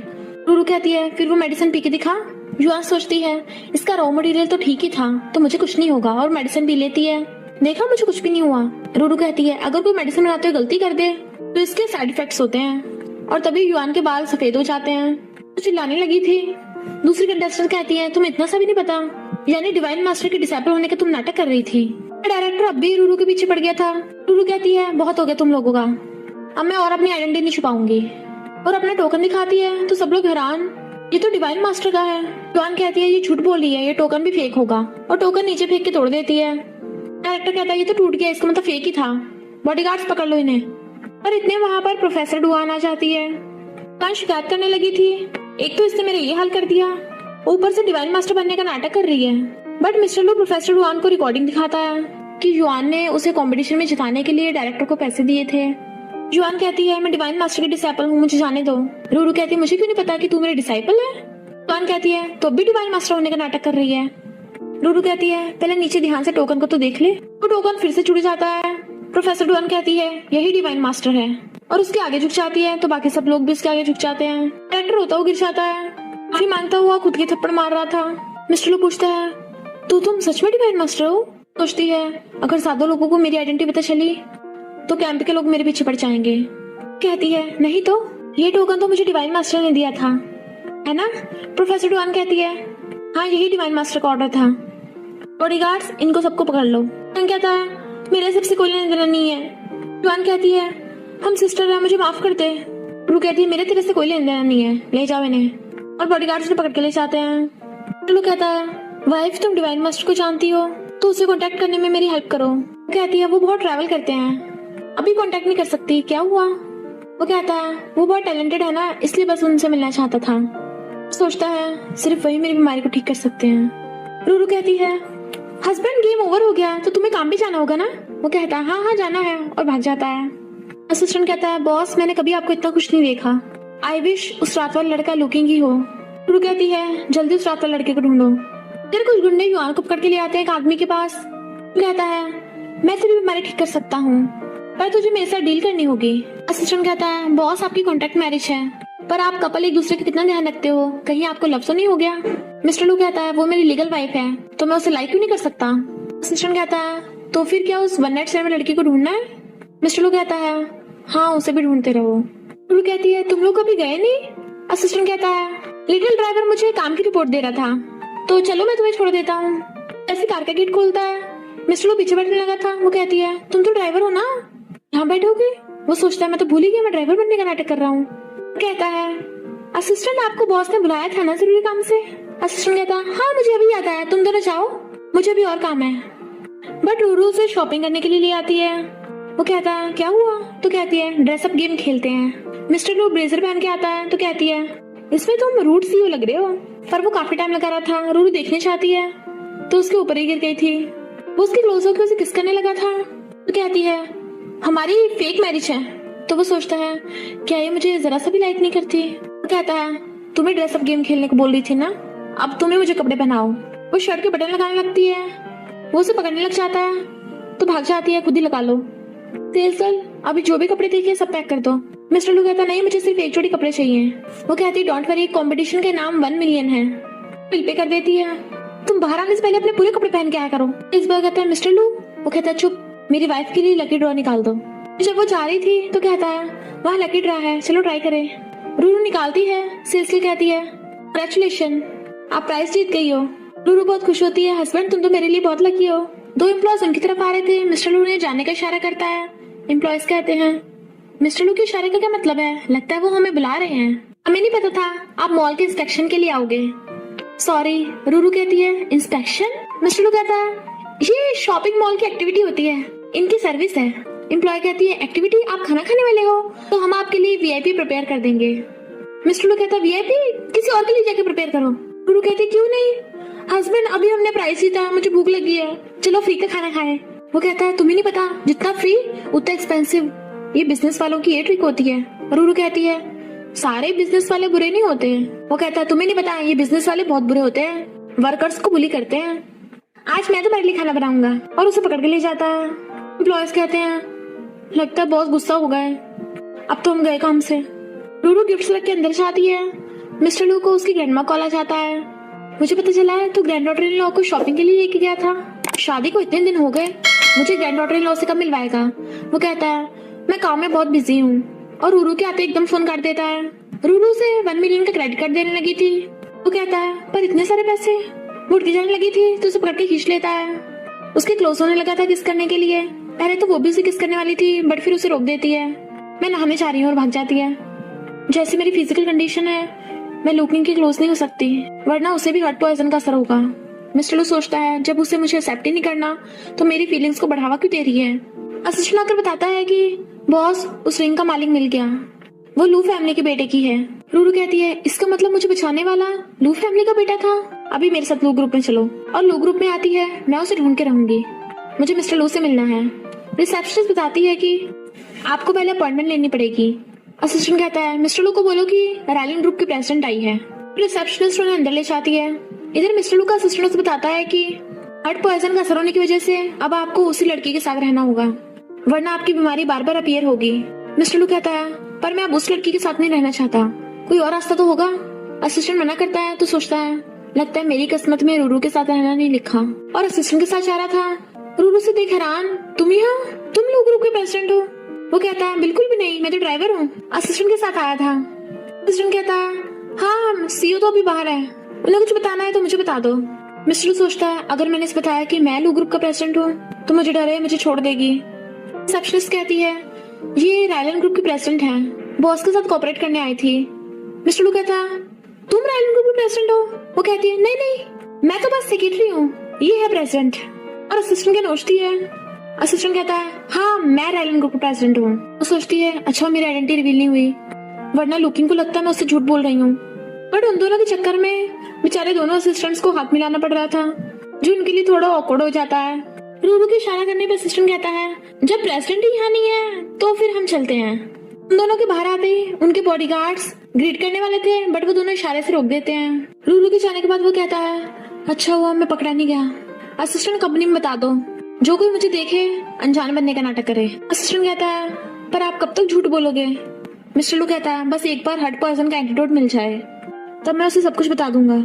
रूरू कहती है फिर वो मेडिसिन पी के दिखा। युआन सोचती है इसका रॉ मटेरियल तो ठीक ही था, तो मुझे कुछ नहीं होगा, और मेडिसिन पी लेती है। देखा मुझे कुछ भी नहीं हुआ। रूरू कहती है अगर कोई मेडिसिन बनाते हुए गलती कर दे तो इसके साइड इफेक्ट्स होते हैं। और तभी युआन के बाल सफेद हो जाते हैं। तो चिल्लाने लगी थी। दूसरी कंटेस्टेंट कहती है तुम्हें इतना सा भी नहीं पता, यानी डिवाइन मास्टर के डिसाइपल होने का तुम नाटक कर रही थी। डायरेक्टर अब भी रूरू के पीछे पड़ गया था। रूरू कहती है बहुत हो गया तुम लोगों का, अब मैं और अपनी आइडेंटिटी नहीं छुपाऊंगी, और अपना टोकन दिखाती है। तो सब लोग हैरान, ये तो डिवाइन मास्टर का है। युआन कहती है ये झूठ बोल रही है, ये टोकन भी फेक होगा, और टोकन नीचे फेंक के तोड़ देती है। डायरेक्टर कहता है ये तो टूट गया, इसका मतलब फेक ही था, बॉडीगार्ड्स पकड़ लो इन्हें। पर इतने वहां पर प्रोफेसर डुआन आ जाती है। युआन शिकायत करने लगी थी, एक तो इसने मेरा ये हाल कर दिया, ऊपर से डिवाइन मास्टर बनने का नाटक कर रही है। बट मिस्टर लू प्रोफेसर डुआन को रिकॉर्डिंग दिखाता है कि युआन ने उसे कंपटीशन में जिताने के लिए डायरेक्टर को पैसे दिए थे। युआन कहती है मैं डिवाइन मास्टर की डिसाइपल हूँ, मुझे जाने दो। रूरू कहती है मुझे क्यों नहीं पता कि तू मेरे डिसाइपल है। युआन कहती है तो भी डिवाइन मास्टर होने का नाटक कर रही है। रूरू कहती है पहले नीचे ध्यान से टोकन को तो देख ले। वो टोकन फिर से जुड़ जाता है। प्रोफेसर डुआन कहती है यही डिवाइन मास्टर है, और उसके आगे झुक जाती है। तो बाकी सब लोग भी उसके आगे झुक जाते हैं। डायरेक्टर रोता हुआ गिर जाता है, माफी मांगता हुआ खुद के थप्पड़ मार रहा था। मिस्टर लू पूछता है तो तुम सच में डिवाइन मास्टर हो। सोचती है अगर ज्यादा लोगों को मेरी आइडेंटिटी पता चली तो कैंप के लोग मेरे पीछे पड़ जाएंगे। कहती है नहीं तो ये टोकन तो मुझे डिवाइन मास्टर ने दिया था, है ना। प्रोफेसर डुआन कहती है हाँ यही डिवाइन मास्टर का ऑर्डर था, बॉडीगार्ड्स इनको सबको पकड़ लो। डुआन कहता है मेरे सबसे कोई लेना देना नहीं है। डुआन कहती है हम सिस्टर है, मुझे माफ कर दे। रूरू कहती है मेरे तेरे से कोई लेना देना नहीं है, ले जाओ इन्हें। और बॉडीगार्ड्स ने पकड़ के ले जाते हैं। रूरू कहता है वाइफ तुम डिवाइन मास्टर को जानती हो तो उसे कांटेक्ट करने में मेरी हेल्प करो। कहती है वो बहुत ट्रैवल करते हैं, अभी कांटेक्ट नहीं कर सकती, क्या हुआ। वो कहता है वो बहुत टैलेंटेड है ना, इसलिए बस उनसे मिलना चाहता था। सोचता है सिर्फ वही मेरी बीमारी को ठीक कर सकते हैं। रूरू कहती है हस्बैंड गेम ओवर हो गया तो तुम्हें काम भी जाना होगा ना। वो कहता है हाँ जाना है, और भाग जाता है। असिस्टेंट कहता है बॉस मैंने कभी आपको इतना खुश नहीं देखा, आई विश उस रात वाला लड़का लुकिंग ही हो। रूरू कहती है जल्दी उस रात वाले लड़के को ढूंढो। फिर कुछ गुंडे युआन को पकड़ के ले आते हैं एक आदमी के पास। कहता है मैं तेरी बीमारी ठीक कर सकता हूँ, पर तुझे मेरे साथ डील करनी होगी। असिस्टेंट कहता है बॉस आपकी कॉन्ट्रैक्ट मैरिज है, पर आप कपल एक दूसरे का कितना ध्यान रखते हो, कहीं आपको लव तो नहीं हो गया। मिस्टर लू कहता है वो मेरी लीगल वाइफ है तो मैं उसे लाइक क्यों नहीं कर सकता। असिस्टेंट कहता है तो फिर क्या उस वन नाइट स्टैंड में लड़की को ढूंढना है। मिस्टर लू कहता है हाँ उसे भी ढूंढते रहो। लू कहती है तुम लोग कभी गए नहीं। असिस्टेंट कहता है लिटिल ड्राइवर मुझे काम की रिपोर्ट दे रहा था, तो चलो मैं तुम्हें छोड़ देता हूँ। ऐसे कार का गेट खोलता है। मिस्टर लू पीछे बैठने लगा था। वो कहती है तुम तो ड्राइवर हो ना, यहाँ बैठोगे। वो सोचता है मैं तो भूल ही गया मैं ड्राइवर बनने का नाटक कर रहा हूँ। कहता है असिस्टेंट आपको बॉस ने बुलाया था ना जरूरी काम से। असिस्टेंट कहता है हाँ मुझे अभी याद आया, तुम दोनों जाओ मुझे भी और काम है। बट रूरू उसे शॉपिंग करने के लिए ले आती है। वो कहता है क्या हुआ। तो कहती है ड्रेसअप गेम खेलते हैं। मिस्टर लू ब्लेजर पहन के आता है। तो कहती है इसमें तुम रूट सीईओ लग रहे हो, पर वो काफी टाइम लगा रहा था। रूरू देखने चाहती है तो उसके ऊपर ही गिर गई थी। वो उसके क्लोज होकर उसे किस करने लगा था। तो कहती है हमारी फेक मैरिज है। तो वो सोचता है क्या ये मुझे जरा सा भी लाइक नहीं करती। वो कहता है तुम्हें ड्रेसअप गेम खेलने को बोल रही थी ना, अब तुम्हें मुझे कपड़े पहनाओ। वो शर्ट के बटन लगाने लगती है। वो उसे पकड़ने लग जाता है तो भाग जाती है खुद ही लगा लो। सेल्स गर्ल अभी जो भी कपड़े देखे सब पैक कर दो। मिस्टर लू कहता नहीं मुझे सिर्फ एक जोड़ी कपड़े चाहिए। वो कहती है डोंट वरी कंपटीशन के नाम 1 मिलियन है। बिल पे कर देती है। तुम बाहर आने से पहले अपने पूरे कपड़े पहन के आया करो। इस बार कहता है मिस्टर लू। वो कहता है चुप, मेरी वाइफ के लिए लकी ड्रॉ निकाल दो। जब वो जा रही थी तो कहता है वहाँ लकी ड्रॉ है, चलो ट्राई करें। रूरू निकालती है। सेल्स कहती है कंग्रेचुलेशन आप प्राइज जीत गई हो। रूरू बहुत खुश होती है। हस्बैंड तुम तो मेरे लिए बहुत लकी हो। 2 एम्प्लॉयज उनकी तरफ आ रहे थे। मिस्टर लू ने जाने का इशारा करता है। एम्प्लॉयज कहते हैं मिस्टर लू के इशारे का क्या मतलब है, लगता है वो हमें बुला रहे हैं। हमें नहीं पता था आप मॉल के इंस्पेक्शन के लिए आओगे। सॉरी। रूरू कहती है इंस्पेक्शन। मिस्टर लू कहता है ये शॉपिंग मॉल की एक्टिविटी होती है, इनकी सर्विस है। एम्प्लॉय कहती है एक्टिविटी, आप खाना खाने वाले हो तो हम आपके लिए वीआईपी प्रिपेयर कर देंगे। मिस्टर लू कहता है वीआईपी किसी और के लिए जाके प्रिपेयर करो। रूरू कहती क्यों नहीं, हस्बैंड अभी हमने प्राइस जीता, मुझे भूख लगी है, चलो फ्री का खाना खाएं। वो कहता है तुम्हें नहीं पता जितना फ्री उतना एक्सपेंसिव, ये बिजनेस वालों की ये ट्रिक होती है। रूरू कहती है सारे बिजनेस वाले बुरे नहीं होते हैं। वो कहता है तुम्हें नहीं पता ये बिजनेस वाले बहुत बुरे होते हैं, वर्कर्स को बुली करते हैं। आज मैं तुम्हारे लिए खाना बनाऊंगा, और उसे पकड़ के ले जाता है। एम्प्लॉयज कहते हैं लगता है बहुत गुस्सा हो गए। अब तो हम गए काम से। रूरू गिफ्ट रख के अंदर जाती है। मिस्टर लू को उसकी ग्रैंडमा कॉल आ जाता है। मुझे पता चला है तो ग्रैंड डॉटर इन लॉ को शॉपिंग के लिए लेके गया था। शादी को इतने दिन हो गए, मुझे ग्रैंड डॉटर इन लॉ से कब मिलवाएगा। वो कहता है मैं काम में बहुत बिजी हूँ और रूरू के आते एकदम फोन कर देता है। रूरू से 1 मिलियन का क्रेडिट कार्ड देने लगी थी। वो कहता है पर इतने सारे पैसे। वो उठ के जाने लगी थी तो उसे पकड़ के खींच लेता है। उसके क्लोज होने लगा था किस करने के लिए। पहले तो वो भी उसे किस करने वाली थी बट फिर उसे रोक देती है। मैं नहाने जा रही हूँ और भाग जाती है। जैसी मेरी फिजिकल कंडीशन है मैं लुकिंग के क्लोज नहीं हो सकती वरना उसे भी हार्ट पॉइजन का असर होगा। मिस्टर लू सोचता है जब उसे मुझे एक्सेप्ट ही नहीं करना तो मेरी फीलिंग्स को बढ़ावा क्यों दे रही है। असिस्टेंट आकर बताता है कि बॉस उस रिंग का मालिक मिल गया, वो लू फैमिली के बेटे की है। रूरू कहती है इसका मतलब मुझे बचाने वाला लू फैमिली का बेटा था। अभी मेरे साथ लू ग्रुप में चलो। और लू ग्रुप में आती है। मैं उसे ढूंढ के रहूंगी, मुझे मिस्टर लू से मिलना है। रिसेप्शनिस्ट बताती है कि आपको पहले अपॉइंटमेंट लेनी पड़ेगी। असिस्टेंट कहता है मिस्टर लू को बोलो कि रैलिंग ग्रुप की प्रेसिडेंट आई है। रिसेप्शनिस्ट उन्हें अंदर ले जाती है। इधर मिस्टर लू का असिस्टेंट उसे बताता है कि हार्ट पॉइजन का असर होने की वजह से अब आपको उसी लड़की के साथ रहना होगा वरना आपकी बीमारी बार बार अपीयर होगी। मिस्टर लू कहता है पर मैं अब उस लड़की के साथ नहीं रहना चाहता, कोई और रास्ता तो होगा। असिस्टेंट मना करता है तो सोचता है लगता है मेरी किस्मत में रूरू के साथ रहना नहीं लिखा और असिस्टेंट के साथ जा रहा था। रूरू से देख हैरान तुम ही हो, तुम लू ग्रुप के प्रेसिडेंट हो। वो कहता है बिल्कुल भी नहीं, मैं तो ड्राइवर हूँ, असिस्टेंट के साथ आया था। असिस्टेंट कहता है हाँ सीईओ तो अभी बाहर है, उन्हें कुछ बताना है तो मुझे बता दो। मिस्टर लू सोचता है अगर मैंने इसे बताया कि मैं लू ग्रुप का प्रेसिडेंट हूँ तो मुझे डर है मुझे छोड़ देगी। रिसेप्शनिस्ट कहती है ये रायलन ग्रुप की प्रेसिडेंट है, बॉस के साथ कोऑपरेट करने आई थी। मिस्टर लू कहता है तुम रायलन ग्रुप की प्रेसिडेंट हो। वो कहती है नहीं नहीं मैं तो बस सेक्रेटरी हूँ, ये है प्रेसिडेंट। और असिस्टेंट क्या नोचती है। असिस्टेंट कहता है हाँ मैं रायलन ग्रुप का प्रेसिडेंट हूँ। वो सोचती है अच्छा मेरी आइडेंटिटी रिवील नहीं हुई वरना लुकिंग को लगता है मैं उससे झूठ बोल रही हूँ। बट उन दोनों के चक्कर में बेचारे दोनों असिस्टेंट्स को हाथ मिलाना पड़ रहा था जो उनके लिए थोड़ा ऑकवर्ड हो जाता है। रूरू के इशारा करने पे असिस्टेंट कहता है जब प्रेसिडेंट ही यहाँ नहीं है तो फिर हम चलते हैं। उन दोनों के बाहर आते ही उनके बॉडीगार्ड्स ग्रीट करने वाले थे बट वो दोनों इशारे से रोक देते हैं। रूरू के जाने के बाद वो कहता है अच्छा हुआ मैं पकड़ा नहीं गया। असिस्टेंट कंपनी में बता दो जो कोई मुझे देखे अनजान बनने का नाटक करे। असिस्टेंट कहता है पर आप कब तक झूठ बोलोगे। मिस्टर लू कहता है बस एक बार हार्ट पॉइजन का एंटीडोट मिल जाए तब मैं उसे सब कुछ बता दूंगा।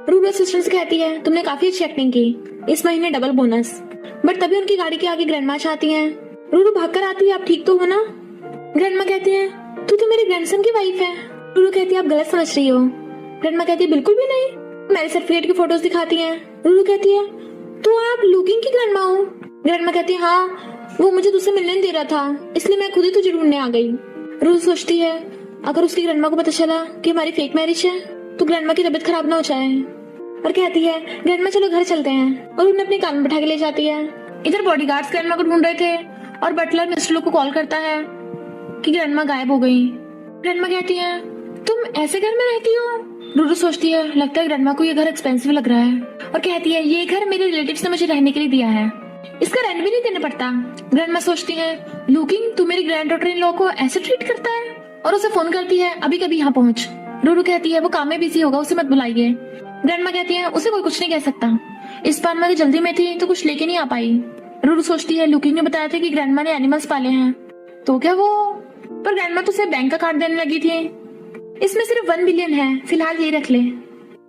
रूरू असिस्टेंट से कहती है तुमने काफी अच्छी एक्टिंग की, इस महीने डबल बोनस। बट तभी उनकी गाड़ी के आगे ग्रैंडमा आती हैं। रूरू भागकर आती है आप ठीक तो हो ना। ग्रैंडमा कहती है तू तो मेरे ग्रैंडसन की वाइफ है। रूरू कहती है आप गलत समझ रही हो। ग्रैंडमा कहती है बिल्कुल भी नहीं। मैरिज सर्टिफिकेट की फोटोज दिखाती हैं। रूरू कहती है तो आप लुकिंग की ग्रैंडमा हो। ग्रैंडमा कहती है हाँ वो मुझे तुझसे मिलने नहीं दे रहा था इसलिए मैं खुद ही तुझे ढूंढने आ गई। रूरू सोचती है अगर उसकी ग्रैंडमा को पता चला कि हमारी फेक मैरिज है तो ग्रैंडमा की तबीयत खराब ना हो जाए। और कहती है ग्रैंडमा चलो घर चलते हैं और उन्हें अपने कान में बैठा के ले जाती है। इधर बॉडीगार्ड्स ग्रैंडमा को ढूंढ रहे थे और बटलर मिस्टर लू को कॉल करता है कि ग्रैंडमा गायब हो गई। ग्रैंडमा कहती है तुम ऐसे घर में रहती हो। रूरू सोचती है लगता है ग्रैंडमा को ये घर एक्सपेंसिव लग रहा है और कहती है ये घर मेरे रिलेटिव्स ने मुझे रहने के लिए दिया है, इसका रेंट भी नहीं देना पड़ता। ग्रैंडमा सोचती है लुकिंग तू मेरी ग्रैंड डॉटर इन लॉ को ऐसे ट्रीट करता है और उसे फोन करती है अभी कभी यहाँ पहुँच। रूरू कहती है वो काम में बिजी होगा उसे मत बुलाइए। ग्रैंडमा कहती है उसे कोई कुछ नहीं कह सकता, इस बार मैं जल्दी में थी तो कुछ लेके नहीं आ पाई। रूरू सोचती है लुकिंग ने बताया था कि ग्रैंडमा ने एनिमल्स पाले हैं तो क्या वो, पर ग्रैंडमा तो उसे बैंक का कार्ड देने लगी थी, इसमें सिर्फ 1 बिलियन है फिलहाल यही रख ले।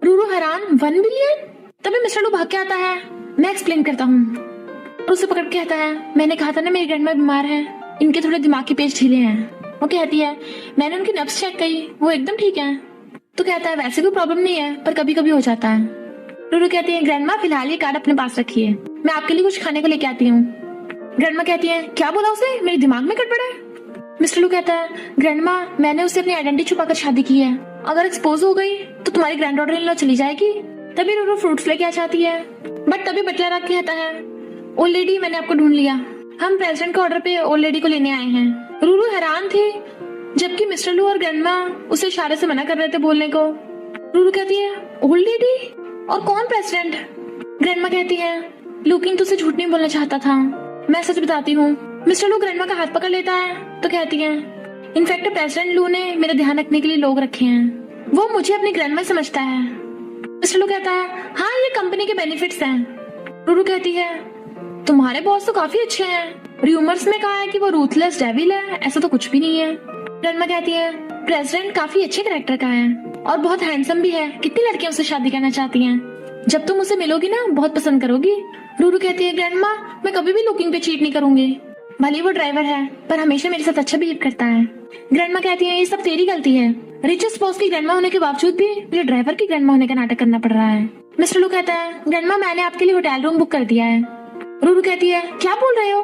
रूरू हैरान 1 बिलियन। तभी मिस्टर लू भाग के आता है मैं एक्सप्लेन करता हूँ और उसे पकड़ के कहता है मैंने कहा था ना मेरी ग्रैंडमा बीमार है, इनके थोड़े दिमाग के पेच ढीले हैं। वो कहती है मैंने उनकी नब्ज चेक की वो एकदम ठीक है। तो कहता है वैसे कोई प्रॉब्लम नहीं है पर कभी कभी हो जाता है। रूरू कहती है ग्रैंडमा फिलहाल ये कार्ड अपने पास रखिए, मैं आपके लिए कुछ खाने को लेके आती हूँ। ग्रैंडमा कहती है क्या बोला उसे, मेरे दिमाग में गड़बड़ है। मिस्टर लू कहता है ग्रैंडमा मैंने उससे अपनी आइडेंटिटी छुपाकर शादी की है, अगर एक्सपोज हो गई तो तुम्हारी ग्रैंड डॉटर इन लॉ चली जाएगी। तभी रूरू फ्रूट्स लेके आ जाती है बट तभी बटलर आके कहता है ओल्ड लेडी मैंने आपको ढूंढ लिया, हम प्रेसिडेंट के ऑर्डर पे ओल्ड लेडी को लेने आए हैं। रूरू हैरान थे जबकि मिस्टर लू और ग्रैंडमा उसे इशारे से मना कर रहे थे बोलने को। रूरू कहती है ओल्ड लेडी और कौन प्रेसिडेंट। ग्रैंडमा कहती है लुकिंग तुझसे झूठ नहीं बोलना चाहता था, मैं सच बताती हूँ। मिस्टर लू ग्रैंडमा का हाथ पकड़ लेता है तो कहती है इनफैक्ट प्रेसिडेंट लू ने मेरा ध्यान रखने के लिए लोग रखे हैं, वो मुझे अपनी ग्रैंडमा समझता है। मिस्टर लू कहता है हाँ ये कंपनी के बेनिफिट्स हैं। रूरू कहती है तुम्हारे बॉस तो काफी अच्छे हैं, रूमर्स में कहा है कि वो रूथलेस डेविल है, ऐसा तो कुछ भी नहीं है। ग्रैंडमा कहती है प्रेसिडेंट काफी अच्छे कैरेक्टर का है और बहुत हैंडसम भी है, कितनी लड़कियां उससे शादी करना चाहती हैं। जब तुम उसे मिलोगी ना बहुत पसंद करोगी। रूरू कहती है ग्रैंडमा मैं कभी भी लुकिंग पे चीट नहीं करूंगी, भले वो ड्राइवर है पर हमेशा मेरे साथ अच्छा बिहेव करता है। ग्रैंडमा कहती है ये सब तेरी गलती है, रिचेस्ट बॉस की ग्रैंडमा होने के बावजूद भी मुझे ड्राइवर की ग्रैंडमा होने का नाटक करना पड़ रहा है। मिस्टर लू कहता है ग्रैंडमा मैंने आपके लिए होटल रूम बुक कर दिया है। रूरू कहती है क्या बोल रहे हो,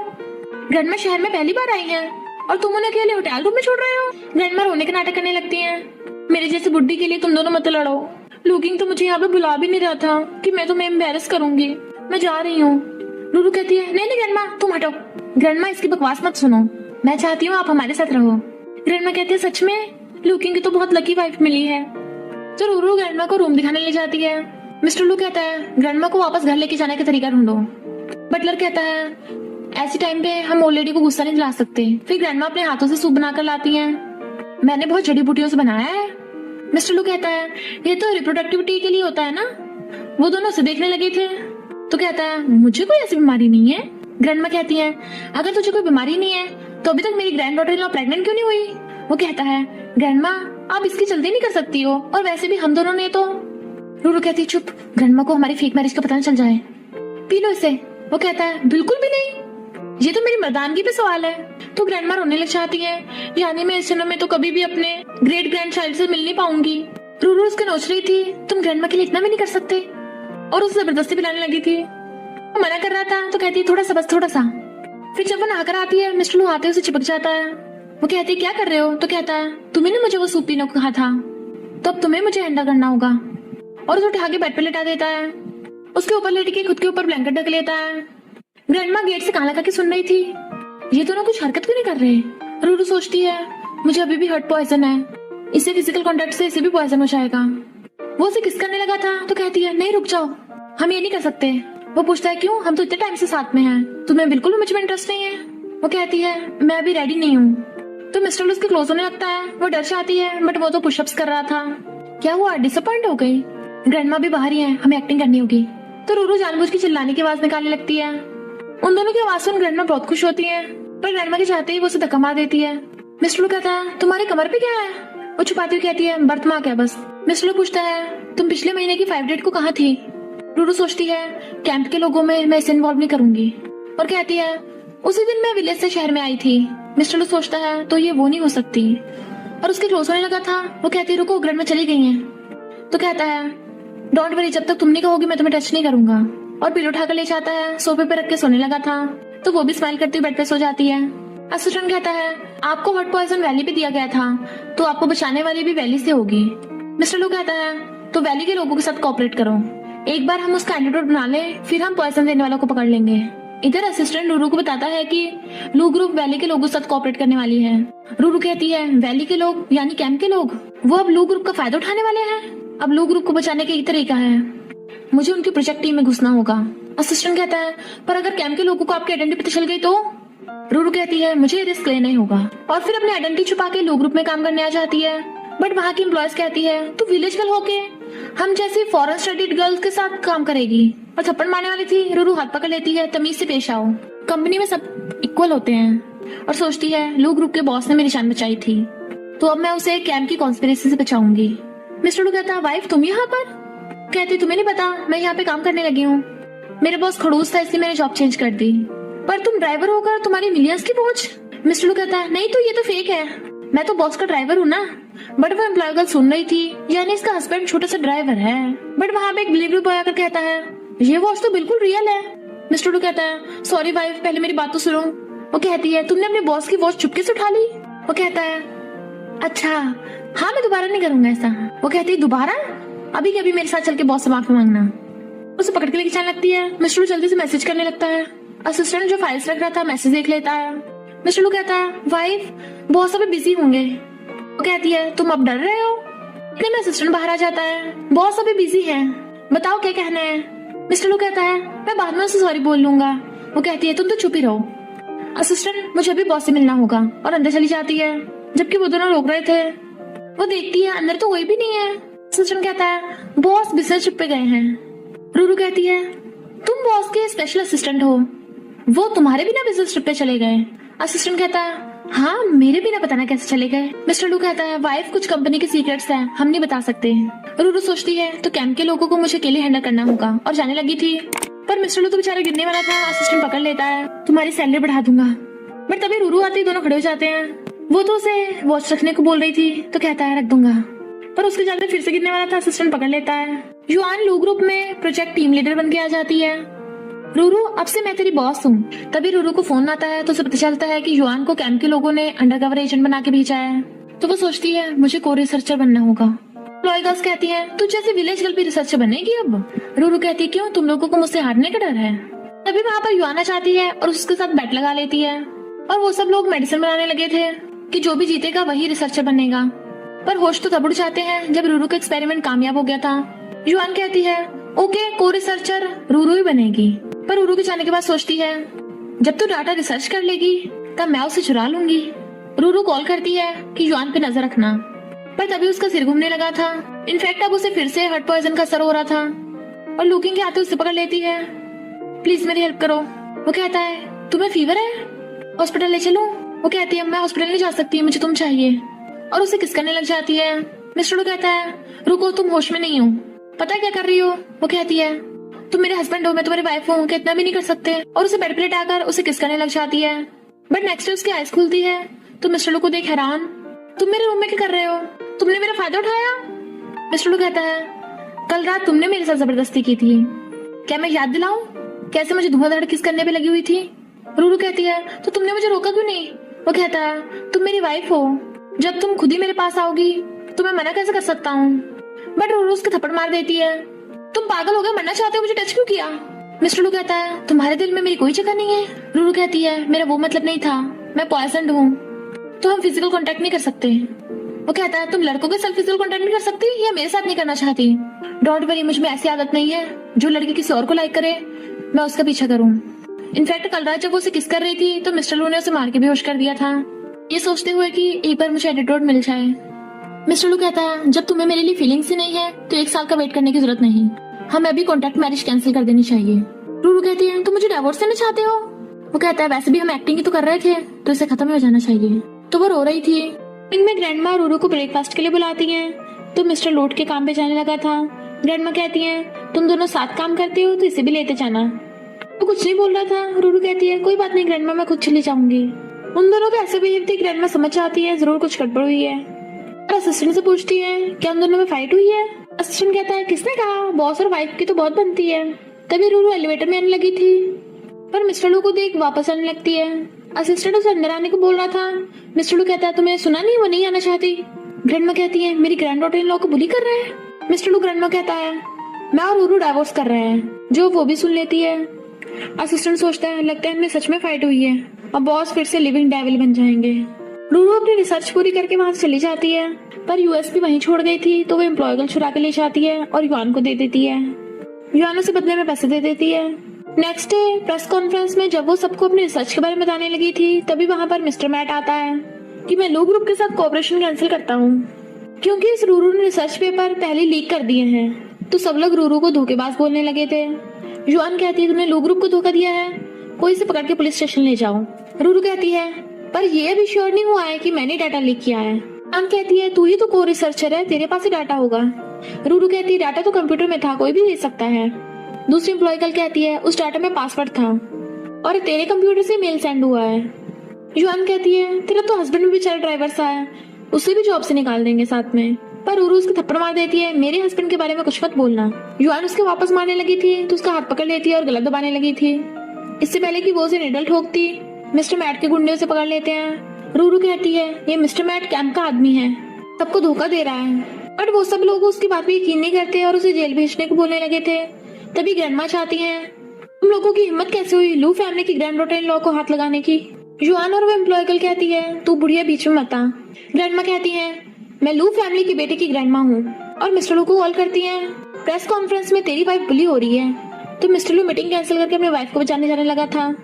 ग्रैंडमा शहर में पहली बार आई है और तुम उन्हें अकेले होटल रूम में छोड़ रहे हो। ग्रैंडमा रोने का नाटक करने लगती है, मेरे जैसे बुड्ढी के लिए तुम दोनों मत लड़ो। लुकिंग तो मुझे यहाँ पे बुला भी नहीं रहा था कि मैं तुम्हें एम्बेरस करूंगी, मैं जा रही हूँ। रूरू कहती है नहीं नहीं ग्रैंडमा तुम हटो, ग्रैंडमा इसकी बकवास मत सुनो, मैं चाहती हूँ आप हमारे साथ रहो। ग्रैंडमा कहती है सच में लुकिंग की तो बहुत लकी वाइफ मिली है। तो रूरू ग्रैंडमा को रूम दिखाने ले जाती है। मिस्टर लू कहता है ग्रैंडमा को वापस घर लेके जाने का तरीका ढूंढो। बटलर कहता है ऐसी टाइम पे हम ओल्ड लेडी को गुस्सा नहीं दिला सकते। फिर ग्रैंडमा अपने हाथों से सूप बनाकर लाती हैं, मैंने बहुत जड़ी बूटियों से बनाया है। मिस्टर लू कहता है ये तो रिप्रोडक्टिविटी के लिए होता है ना। वो दोनों उसे देखने लगे थे तो कहता है मुझे कोई ऐसी बीमारी नहीं है। ग्रैंडमा कहती है अगर तुझे कोई बीमारी नहीं है तो अभी तक मेरी grand daughter in law pregnant क्यों नहीं हुई। वो कहता है ग्रैंडमा आप इसकी जल्दी नहीं कर सकती हो और वैसे भी हम दोनों ने तो। रूरू कहती है चुप, ग्रैंडमा को हमारी फेक मैरिज का पता न चल जाए, पी लो इसे। वो कहता है बिल्कुल भी नहीं, ये तो मेरी मर्दानगी पे सवाल है। तो ग्रैंडमा रोने लग जाती है, यानी मैं इस जन्म में तो कभी भी अपने ग्रेट ग्रैंड चाइल्ड से मिल नहीं पाऊंगी। रूरू उसके नोच रही थी तुम ग्रैंडमा के लिए इतना भी नहीं कर सकते और उसे जबरदस्ती पिलाने लगी थी। वो मना कर रहा था तो कहती है थोड़ा सा बस थोड़ा सा। फिर जब वो नहाकर आती है मिस्टर लू आते उसे चिपक जाता है। वो कहती है क्या कर रहे हो, तो कहता है तुम्हें ने मुझे वो सूप पीने को कहा था तो अब तुम्हें मुझे अंडा करना होगा और उसे उठा के बेड पे लेटा देता है। उसके ऊपर लेट के खुद के ऊपर ब्लैंकेट ढक लेता है। ग्रैंडमा गेट से कान लगा के सुन रही थी, ये दोनों कुछ हरकत क्यों नहीं कर रहे। रूरू सोचती है मुझे अभी भी हार्ट पॉइजन है, इससे फिजिकल कांटेक्ट से इसे भी पॉइजन हो जाएगा। वो उसे किस करने लगा था तो कहती है नहीं रुक जाओ, हम ये नहीं कर सकते। वो पूछता है क्यों, हम तो इतने टाइम से साथ में हैं, तुम्हें बिल्कुल भी मुझ में इंटरेस्ट नहीं है। वो कहती है मैं अभी रेडी नहीं हूँ। तो मिस्टर लू उसके क्लोज होने लगता है। वो डर जाती है बट वो तो पुशअप्स कर रहा था। क्या हुआ, डिसअपॉइंट हो गई। ग्रैंडमा भी बाहर ही है, हमें एक्टिंग करनी होगी। तो रूरू जानबूझ के चिल्लाने की आवाज निकालने लगती है। उन दोनों की आवाज सुन ग्रैंडमा बहुत खुश होती है पर ग्रैंडमा के चाहते ही वो उसे धक्का मार देती है। मिस्टर लू कहता है तुम्हारे कमर पे क्या है। वो छुपाती हुई कहती है बर्थ मार्क है बस। मिस्टर लू पूछता है तुम पिछले महीने की 5 डेट को कहाँ थी। रूरू सोचती है कैंप के लोगों में मैं इसे इन्वॉल्व नहीं करूंगी और कहती है उसी दिन मैं विलेज से शहर में आई थी। मिस्टर लू सोचता है तो ये वो नहीं हो सकती और उसके क्लोज होने लगा था। वो कहती है रुको ग्रैंडमा चली गई है। तो कहता है डोंट वरी, जब तक तुम नहीं कहोगी मैं तुम्हें टच नहीं करूंगा और पिलो उठाकर ले जाता है। सोफे पे रख के सोने लगा था तो वो भी स्माइल करती हुई बेड पे सो जाती है। असिस्टेंट कहता है आपको हार्ट पॉइजन वैली पे दिया गया था तो आपको बचाने वाली भी वैली से होगी। मिस्टर लू कहता है तो वैली के लोगों के साथ कोऑपरेट करो, एक बार हम उसका एंटीडोट बना ले फिर हम पॉइजन देने वालों को पकड़ लेंगे। इधर असिस्टेंट रूरू को बताता है कि लू ग्रुप वैली के लोगों के साथ कोऑपरेट करने वाली है। रूरू कहती है वैली के लोग यानी कैंप के लोग वो अब लू ग्रुप का फायदा उठाने वाले हैं। अब लू ग्रुप को बचाने का एक तरीका है, मुझे उनकी प्रोजेक्ट टीम में घुसना होगा। असिस्टेंट कहता है पर अगर कैंप के लोगों को आपकी आइडेंटिटी पता चल गई तो। रूरू कहती है मुझे रिस्क लेना ही होगा और फिर अपनी आइडेंटिटी छुपा के लू ग्रुप में काम करने आ जाती है। बट वहाँ की एम्प्लॉयज कहती है तू विलेज गर्ल होके हम जैसी फॉरेन स्टडीड गर्ल्स के साथ काम करेगी और थप्पड़ मारने वाली थी। रूरू हाथ पकड़ लेती है, तमीज से पेश आओ, कंपनी में सब इक्वल होते हैं। और सोचती है लू ग्रुप के बॉस ने मेरी जान बचाई थी तो अब मैं उसे कैंप की कॉन्स्पिरेसी से बचाऊंगी। मिस्टर लू कहता है वाइफ तुम यहाँ पर। कहती तुम्हें नहीं पता मैं यहाँ पे काम करने लगी हूँ, मेरे बॉस खड़ूस था इसलिए मैंने जॉब चेंज कर दी, पर तुम ड्राइवर होकर तुम्हारी मिलियंस की पहुंच। मिस्टर लू कहता है नहीं तो ये तो फेक है, मैं तो बॉस का ड्राइवर हूँ ना। बट वो एम्प्लॉय गर्ल सुन रही थी यानी इसका हस्बैंड छोटा सा ड्राइवर है। बट वहाँ पे एक डिलीवरी बॉय आकर कहता है ये वॉच तो बिल्कुल रियल है। मिस्टर लू कहता है सॉरी वाइफ पहले मेरी बात तो सुनो। वो कहती है तुमने अपने बॉस की वॉच चुपके से उठा ली। वो कहता है अच्छा हाँ मैं दोबारा नहीं करूंगा ऐसा। वो कहती है दोबारा, अभी के अभी मेरे साथ चल के बॉस से माफी मांगना। उसे पकड़ के लेके जाने लगती है। मिस्टर लू जल्दी से मैसेज करने लगता है। असिस्टेंट जो फाइल्स रख रहा था मैसेज देख लेता है। मिस्टर लू कहता है वाइफ बॉस अभी बिजी होंगे। वो कहती है तुम अब डर रहे हो। इतने में असिस्टेंट बाहर आ जाता है, बॉस अभी बिजी है, बताओ क्या कहना है। मिस्टर लू कहता है मैं बाद में उसे सॉरी बोल लूंगा। वो कहती है तुम तो चुप ही रहो। असिस्टेंट मुझे अभी बॉस से मिलना होगा और अंदर चली जाती है जबकि वो दोनों रोक रहे थे। वो देखती है अंदर तो कोई भी नहीं है। असिस्टेंट कहता है बॉस बिजनेस ट्रिप पे गए हैं। रूरू कहती है तुम बॉस के स्पेशल असिस्टेंट हो, वो तुम्हारे बिना बिजनेस ट्रिप पे चले गए? असिस्टेंट कहता है हाँ मेरे बिना पता ना कैसे चले गए। मिस्टर लू कहता है वाइफ कुछ कंपनी के सीक्रेट्स हैं, हम नहीं बता सकते। रूरू सोचती है तो कैंप के लोगों को मुझे अकेले हैंडल करना होगा और जाने लगी थी। पर मिस्टर लू तो बेचारा गिरने वाला था। असिस्टेंट पकड़ लेता है तुम्हारी सैलरी बढ़ा दूंगा। बट तभी रूरू आती है, दोनों खड़े हो जाते हैं। वो तो उसे वॉच रखने को बोल रही थी तो कहता है रख दूंगा, पर उसके जाते फिर से गिरने वाला था। असिस्टेंट पकड़ लेता है। युआन लू ग्रुप में प्रोजेक्ट टीम लीडर बन के आ जाती है। रूरू अब से मैं तेरी बॉस हूँ। तभी रूरू को फोन आता है तो उसे पता चलता है कि युआन को कैंप के लोगों ने अंडरकवर एजेंट बना के भेजा है। तो वो सोचती है मुझे को रिसर्चर बनना होगा। एम्प्लॉय गर्ल्स कहती है तू जैसे विलेज गर्ल भी रिसर्चर बनेगी अब। रूरू कहती है क्यों, तुम लोगों को मुझसे हारने का डर है? तभी वहाँ पर युआन आ जाती है और उसके साथ बैट लगा लेती है। और वो सब लोग मेडिसिन बनाने लगे थे कि जो भी जीतेगा वही रिसर्चर बनेगा। पर होश तो तब उड़ जाते हैं जब रूरू का एक्सपेरिमेंट कामयाब हो गया था। युआन कहती है ओके को रिसर्चर रूरू ही बनेगी। पर रूरू के जाने के बाद सोचती है जब तू डाटा रिसर्च कर लेगी तब मैं उसे चुरा लूंगी। रूरू कॉल करती है कि युआन पे नजर रखना, पर तभी उसका सिर घूमने लगा था। इनफैक्ट अब उसे फिर से हार्ट पॉइजन का असर हो रहा था और लुकिंग के आते उसे पकड़ लेती है। प्लीज मेरी हेल्प करो। वो कहता है तुम्हें फीवर है, हॉस्पिटल ले चलूं? वो कहती है मैं हॉस्पिटल नहीं जा सकती, मुझे तुम चाहिए। और उसे किस करने लग जाती है। मिस्टर लू कहता है रुको तुम होश में नहीं हो, पता है क्या कर रही हो? वो कहती है तुम मेरे हस्बैंड हो, मैं तुम्हारी वाइफ हूँ, क्या इतना भी नहीं कर सकते? और उसे बेड पे लेटाकर उसे किस करने लग जाती है। बट नेक्स्ट डे उसकी आइज खुलती है तो मिस्टर लू को देख हैरान, तुम मेरे रूम में क्या कर रहे हो? तुमने मेरा फायदा उठाया? मिस्टर लू कहता है कल रात तुमने मेरे साथ जबरदस्ती की थी, क्या मैं याद दिलाऊं कैसे मुझे धुआंधार किस करने पे लगी हुई थी? रूरू कहती है तो तुमने मुझे रोका क्यों नहीं? वो कहता है तुम मेरी वाइफ हो, जब तुम खुद ही मेरे पास आओगी तो मैं मना कैसे कर सकता हूँ? बट रूरू उसके थप्पड़ मार देती है, तुम पागल हो गए, मरना चाहते हो, मुझे टच क्यों किया? मिस्टर लू कहता है तुम्हारे दिल में मेरी कोई जगह नहीं है। रूरू कहती है मेरा वो मतलब नहीं था, मैं पॉइजन्ड हूँ तो हम फिजिकल कांटेक्ट नहीं कर सकते। वो कहता है तुम लड़कों के साथ फिजिकल कांटेक्ट नहीं कर सकती या मेरे साथ नहीं करना चाहती? डोंट वरी, मुझ में ऐसी आदत नहीं है जो लड़की किसी और को लाइक करे मैं उसका पीछा करूँ। इनफैक्ट कल रात जब वो उसे किस कर रही थी तो मिस्टर लू ने उसे मार के बेहोश कर दिया था, ये सोचते हुए कि एक बार मुझे एंटीडोट मिल जाए। मिस्टर लू कहता है जब तुम्हें मेरे लिए फीलिंग्स ही नहीं है तो 1 साल का वेट करने की जरूरत नहीं, हमें अभी कॉन्ट्रैक्ट मैरिज कैंसिल कर देनी चाहिए। रूरू कहती है तुम मुझे डिवोर्स देना चाहते हो? वो कहता है वैसे भी हम एक्टिंग ही तो कर रहे थे तो इसे खत्म हो जाना चाहिए। तो वो रो रही थी। इनमें ग्रैंडमा रूरू को ब्रेकफास्ट के लिए बुलाती हैं तो मिस्टर लोट के काम पे जाने लगा था। ग्रैंडमा कहती हैं तुम दोनों साथ काम करते हो तो इसे भी लेते जाना। वो कुछ नहीं बोल रहा था। रूरू कहती है कोई बात नहीं ग्रैंडमा, मैं खुद चली जाऊंगी। उन दोनों का ऐसे बिहेव थी ग्रैंडमा समझ जाती है जरूर कुछ गड़बड़ हुई है और असिस्टेंट से पूछती है क्या उन दोनों में फाइट हुई है? असिस्टेंट कहता है किसने कहा, बॉस और वाइफ की तो बहुत बनती है। तभी रूरू एलिवेटर में आने लगी थी पर मिस्टर लू को देख वापस आने लगती है। असिस्टेंट उसे अंदर आने को बोल रहा था। मिस्टर लू कहता है तुम्हें सुना नहीं, वो नहीं आना चाहती। ग्रैंडमा कहती है मेरी ग्रैंड डॉटर इन लॉ को बुली कर रहे हैं। मिस्टर लू ग्रैंडमा कहता है मैं और रूरू डाइवोर्स कर रहे हैं, जो वो भी सुन लेती है। असिस्टेंट सोचता है लगता है इनमें सच में फाइट हुई है और बॉस फिर से लिविंग डेविल बन जाएंगे। रूरू अपनी रिसर्च पूरी करके वहाँ से चली जाती है पर यूएसपी वहीं छोड़ गई थी तो वो एम्प्लॉय गर्ल चुरा के ले जाती है और युआन को दे देती है। युआन उसे बदले में पैसे दे देती है। नेक्स्ट डे प्रेस कॉन्फ्रेंस में जब वो सबको अपने रिसर्च के बारे में बताने लगी थी तभी वहाँ पर मिस्टर मैट आता है कि मैं लू ग्रुप के साथ कोऑपरेशन कैंसिल करता हूँ क्योंकि इस रूरू ने रिसर्च पेपर पहले लीक कर दिए हैं। तो सब लोग रूरू को धोखेबाज बोलने लगे थे। युआन कहती है तुमने लू ग्रुप को धोखा दिया है, कोई इसे पकड़ के पुलिस स्टेशन ले जाओ। रूरू कहती है पर ये अभी श्योर नहीं हुआ है कि मैंने डाटा लीक किया है। युआन कहती है तू ही तो को रिसर्चर है, तेरे पास ही डाटा होगा। रूरू कहती है डाटा तो कंप्यूटर में था, कोई भी दे सकता है। दूसरी एम्प्लॉय गर्ल कहती है उस डाटा में पासवर्ड था और तेरे कंप्यूटर से मेल सेंड हुआ है। युआन कहती है तेरा तो हस्बैंड भी बेचारा ड्राइवर सा है, उसे भी जॉब से निकाल देंगे साथ में। पर रूरू उसके थप्पड़ मार देती है मेरे हस्बैंड के बारे में कुछ मत बोलना। युआन उसके वापस मारने लगी थी तो उसका हाथ पकड़ लेती है और गला दबाने लगी थी। इससे पहले कि वो उसे निडल ठोकती मिस्टर मैट के गुंडे उसे पकड़ लेते हैं। रूरू कहती है ये मिस्टर मैट कैंप का आदमी है, सबको धोखा दे रहा है। बट वो सब लोग उसकी बात पे यकीन नहीं करते और उसे जेल भेजने को बोलने लगे थे। तभी ग्रैंडमा चाहती हैं तुम लोगों की हिम्मत कैसे हुई लू फैमिली की ग्रैंड डॉटर इन लॉ को हाथ लगाने की? युआन और वो एम्प्लॉय गर्ल कहती है तू बुढ़िया बीच में मत आ। ग्रैंडमा कहती है मैं लू फैमिली की बेटे की ग्रैंडमा हूँ और मिस्टर लू को कॉल करती है प्रेस कॉन्फ्रेंस में तेरी वाइफ बुली हो रही है। तो मिस्टर लू मीटिंग कैंसिल करके अपनी वाइफ को बचाने जाने लगा था।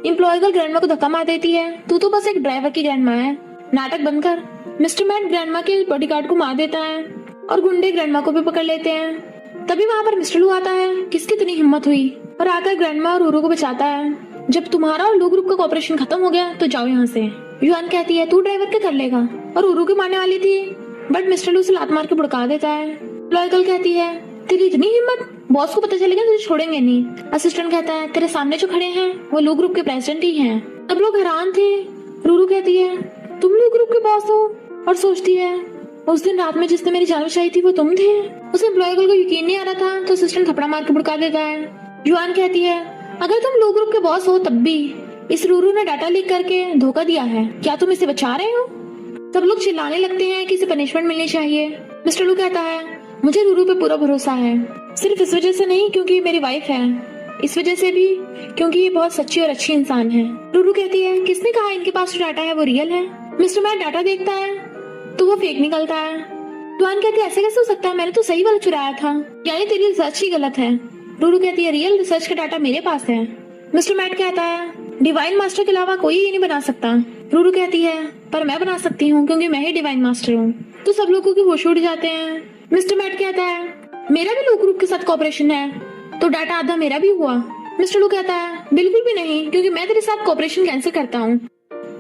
एम्प्लॉय गर्ल ग्रैंडमा को धक्का मार देती है तू तो बस एक ड्राइवर की ग्रैंडमा है, नाटक बंद कर। मिस्टर मैट ग्रैंडमा के बॉडीगार्ड को मार देता है और गुंडे ग्रैंडमा को भी पकड़ लेते हैं। तभी वहाँ पर मिस्टर लू आता है, किसकी इतनी हिम्मत हुई, और आकर ग्रैंडमा और रूरू को बचाता है। जब तुम्हारा और लो ग्रुप का कॉपरेशन खत्म हो गया तो जाओ यहाँ से। युआन कहती है तू ड्राइवर क्या कर लेगा, और रूरू के मारने वाली थी, बट मिस्टर लू उसे लात मार के भड़का देता है। लॉयकल कहती है तेरी इतनी हिम्मत, बॉस को पता चलेगा तुझे छोड़ेंगे नहीं। असिस्टेंट कहता है तेरे सामने जो खड़े हैं वो लो ग्रुप के प्रेसिडेंट ही हैं। सब लोग हैरान थे। रूरू कहती है तुम लो ग्रुप के बॉस हो, और सोचती है उस दिन रात में जिसने मेरी जान बचाई थी वो तुम थे। उसे लॉयकल को यकीन नहीं आ रहा था तो असिस्टेंट थपड़ा मार के भड़का देता है। युआन कहती है अगर तुम लो ग्रुप के बॉस हो तब भी इस रूरू ने डाटा लीक करके धोखा दिया है, क्या तुम इसे बचा रहे हो? सब लोग चिल्लाने लगते हैं कि इसे पनिशमेंट मिलनी चाहिए। मिस्टर लू कहता है मुझे रूरू पे पूरा भरोसा है, सिर्फ इस वजह से नहीं क्योंकि ये मेरी वाइफ है, इस वजह से भी क्योंकि ये बहुत सच्ची और अच्छी इंसान है। रूरू कहती है किसने कहा इनके पास जो डाटा है वो रियल है? मिस्टर मैट डाटा देखता है तो वो फेक निकलता है। युआन कहती है ऐसे कैसे हो सकता है, मैंने तो सही वाला चुराया था, यानी तेरी रिसर्च ही गलत है। रूरू कहती है रियल रिसर्च का डाटा मेरे पास है। मिस्टर मैट कहता है डिवाइन मास्टर के अलावा कोई ये नहीं बना सकता। रूरू कहती है पर मैं बना सकती हूँ क्योंकि मैं ही डिवाइन मास्टर हूँ। तो सब लोगों के होश उड़ जाते हैं। मिस्टर मैट कहता है मेरा भी लो ग्रुप के साथ कॉपरेशन है तो डाटा आधा मेरा भी हुआ। मिस्टर लू कहता है बिल्कुल भी नहीं, क्योंकि मैं तेरे साथ कॉपरेशन कैंसिल करता हूँ,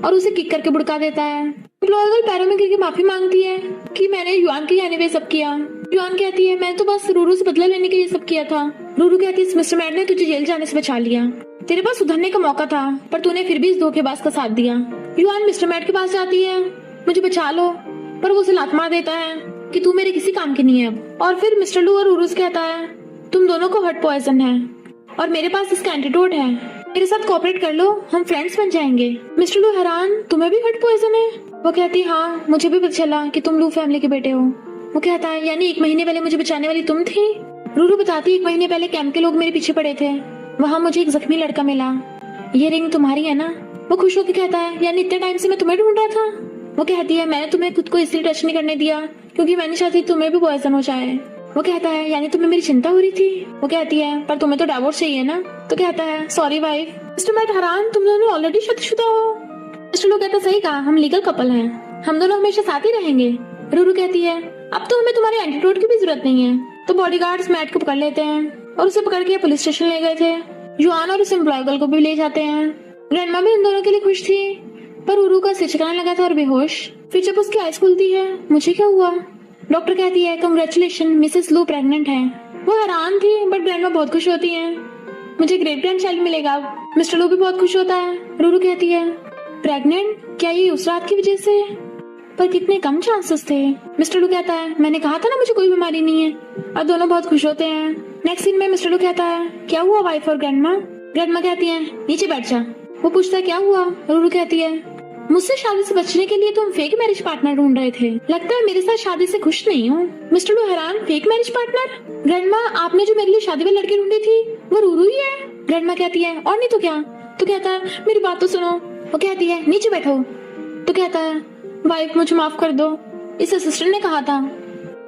और उसे किक करके भड़का देता है। लॉयगल पैरों में गिर के माफी मांगती है कि मैंने युआन के कहने पे सब किया। युआन कहती है मैं तो बस रूरू से बदला लेने के लिए सब किया था। रूरू कहती है मिस्टर मैट ने तुझे जेल जाने से बचा लिया, तेरे पास सुधरने का मौका था पर तूने फिर भी इस धोखेबाज का साथ दिया। युआन मिस्टर मैट के पास जाती है मुझे बचा लो, पर वो उसे लात मार देता है कि तू मेरे किसी काम की नहीं है अब। और फिर मिस्टर लू और रूरू से कहता है तुम दोनों को हर्ट पॉइजन है और मेरे पास इसका एंटीडोट है, मेरे साथ कोऑपरेट कर लो, हम फ्रेंड्स बन जाएंगे। मिस्टर लू हैरान तुम्हें भी हर्ट पॉइजन है? वो कहती है हाँ मुझे भी पता चला कि तुम लू फैमिली के बेटे हो। वो कहता है यानी 1 महीने पहले मुझे बचाने वाली तुम थी? रूरू बताती है 1 महीने पहले कैंप के लोग मेरे पीछे पड़े थे, वहाँ मुझे एक जख्मी लड़का मिला, ये रिंग तुम्हारी है ना? वो खुश होकर कहता है यानी इतने टाइम से मैं तुम्हें ढूंढ रहा था। वो कहती है मैंने तुम्हें खुद को इसलिए टच नहीं करने दिया क्योंकि मैंने चाहती तुम्हें भी पॉइजन हो जाए। वो कहता है यानी तुम्हें मेरी चिंता हो रही थी? वो कहती है पर तुम्हें तो डिवोर्स चाहिए ना? तो कहता है सॉरी वाइफ। मिस्टर मैट हैरान तुम दोनों ऑलरेडी शादीशुदा हो? मिस्टर लू कहता सही कहा, हम लीगल कपल हैं, हम दोनों हमेशा साथ ही रहेंगे। रूरू कहती है अब तो हमें तुम्हारे एंटीडोट की भी जरूरत नहीं है। तो बॉडीगार्ड्स मैट को पकड़ लेते हैं और उसे पकड़ के पुलिस स्टेशन ले गए थे। युआन और उस एम्प्लॉय को भी ले जाते हैं। ग्रैंडमा भी उन दोनों के लिए खुश थी, पर रूरू का सिर चकराने लगा था और बेहोश। फिर जब उसकी आइज खुलती है मुझे क्या हुआ? डॉक्टर कहती है कंग्रेचुलेशन मिसेस लू प्रेग्नेंट है। वो हैरान थी बट ग्रैंडमा बहुत खुश होती है, मुझे ग्रेट ग्रैंड चाइल्ड मिलेगा। मिस्टर लू भी बहुत खुश होता है। रूरू कहती है प्रेग्नेंट? क्या ये उस रात की वजह से? पर कितने कम चांसेस थे। मिस्टर लू कहता है मैंने कहा था ना मुझे कोई बीमारी नहीं है। और दोनों बहुत खुश होते हैं। नेक्स्ट सीन में मिस्टर लू कहता है क्या हुआ वाइफ और ग्रैंडमा? ग्रैंडमा कहती है नीचे बैठ जा। वो पूछता है क्या हुआ? रूरू कहती है मुझसे शादी से बचने के लिए तुम फेक मैरिज पार्टनर ढूंढ रहे थे, लगता है मेरे साथ शादी से खुश नहीं हो। मिस्टर लू हैरान फेक मैरिज पार्टनर? ग्रैंडमा आपने जो मेरे लिए शादी वाली लड़की ढूंढी थी वो रूरू ही है। ग्रैंडमा कहती है और नहीं तो क्या? तो कहता है मेरी बात तो सुनो। वो कहती है नीचे बैठो। तो कहता है वाइफ मुझे माफ कर दो, इस असिस्टेंट ने कहा था।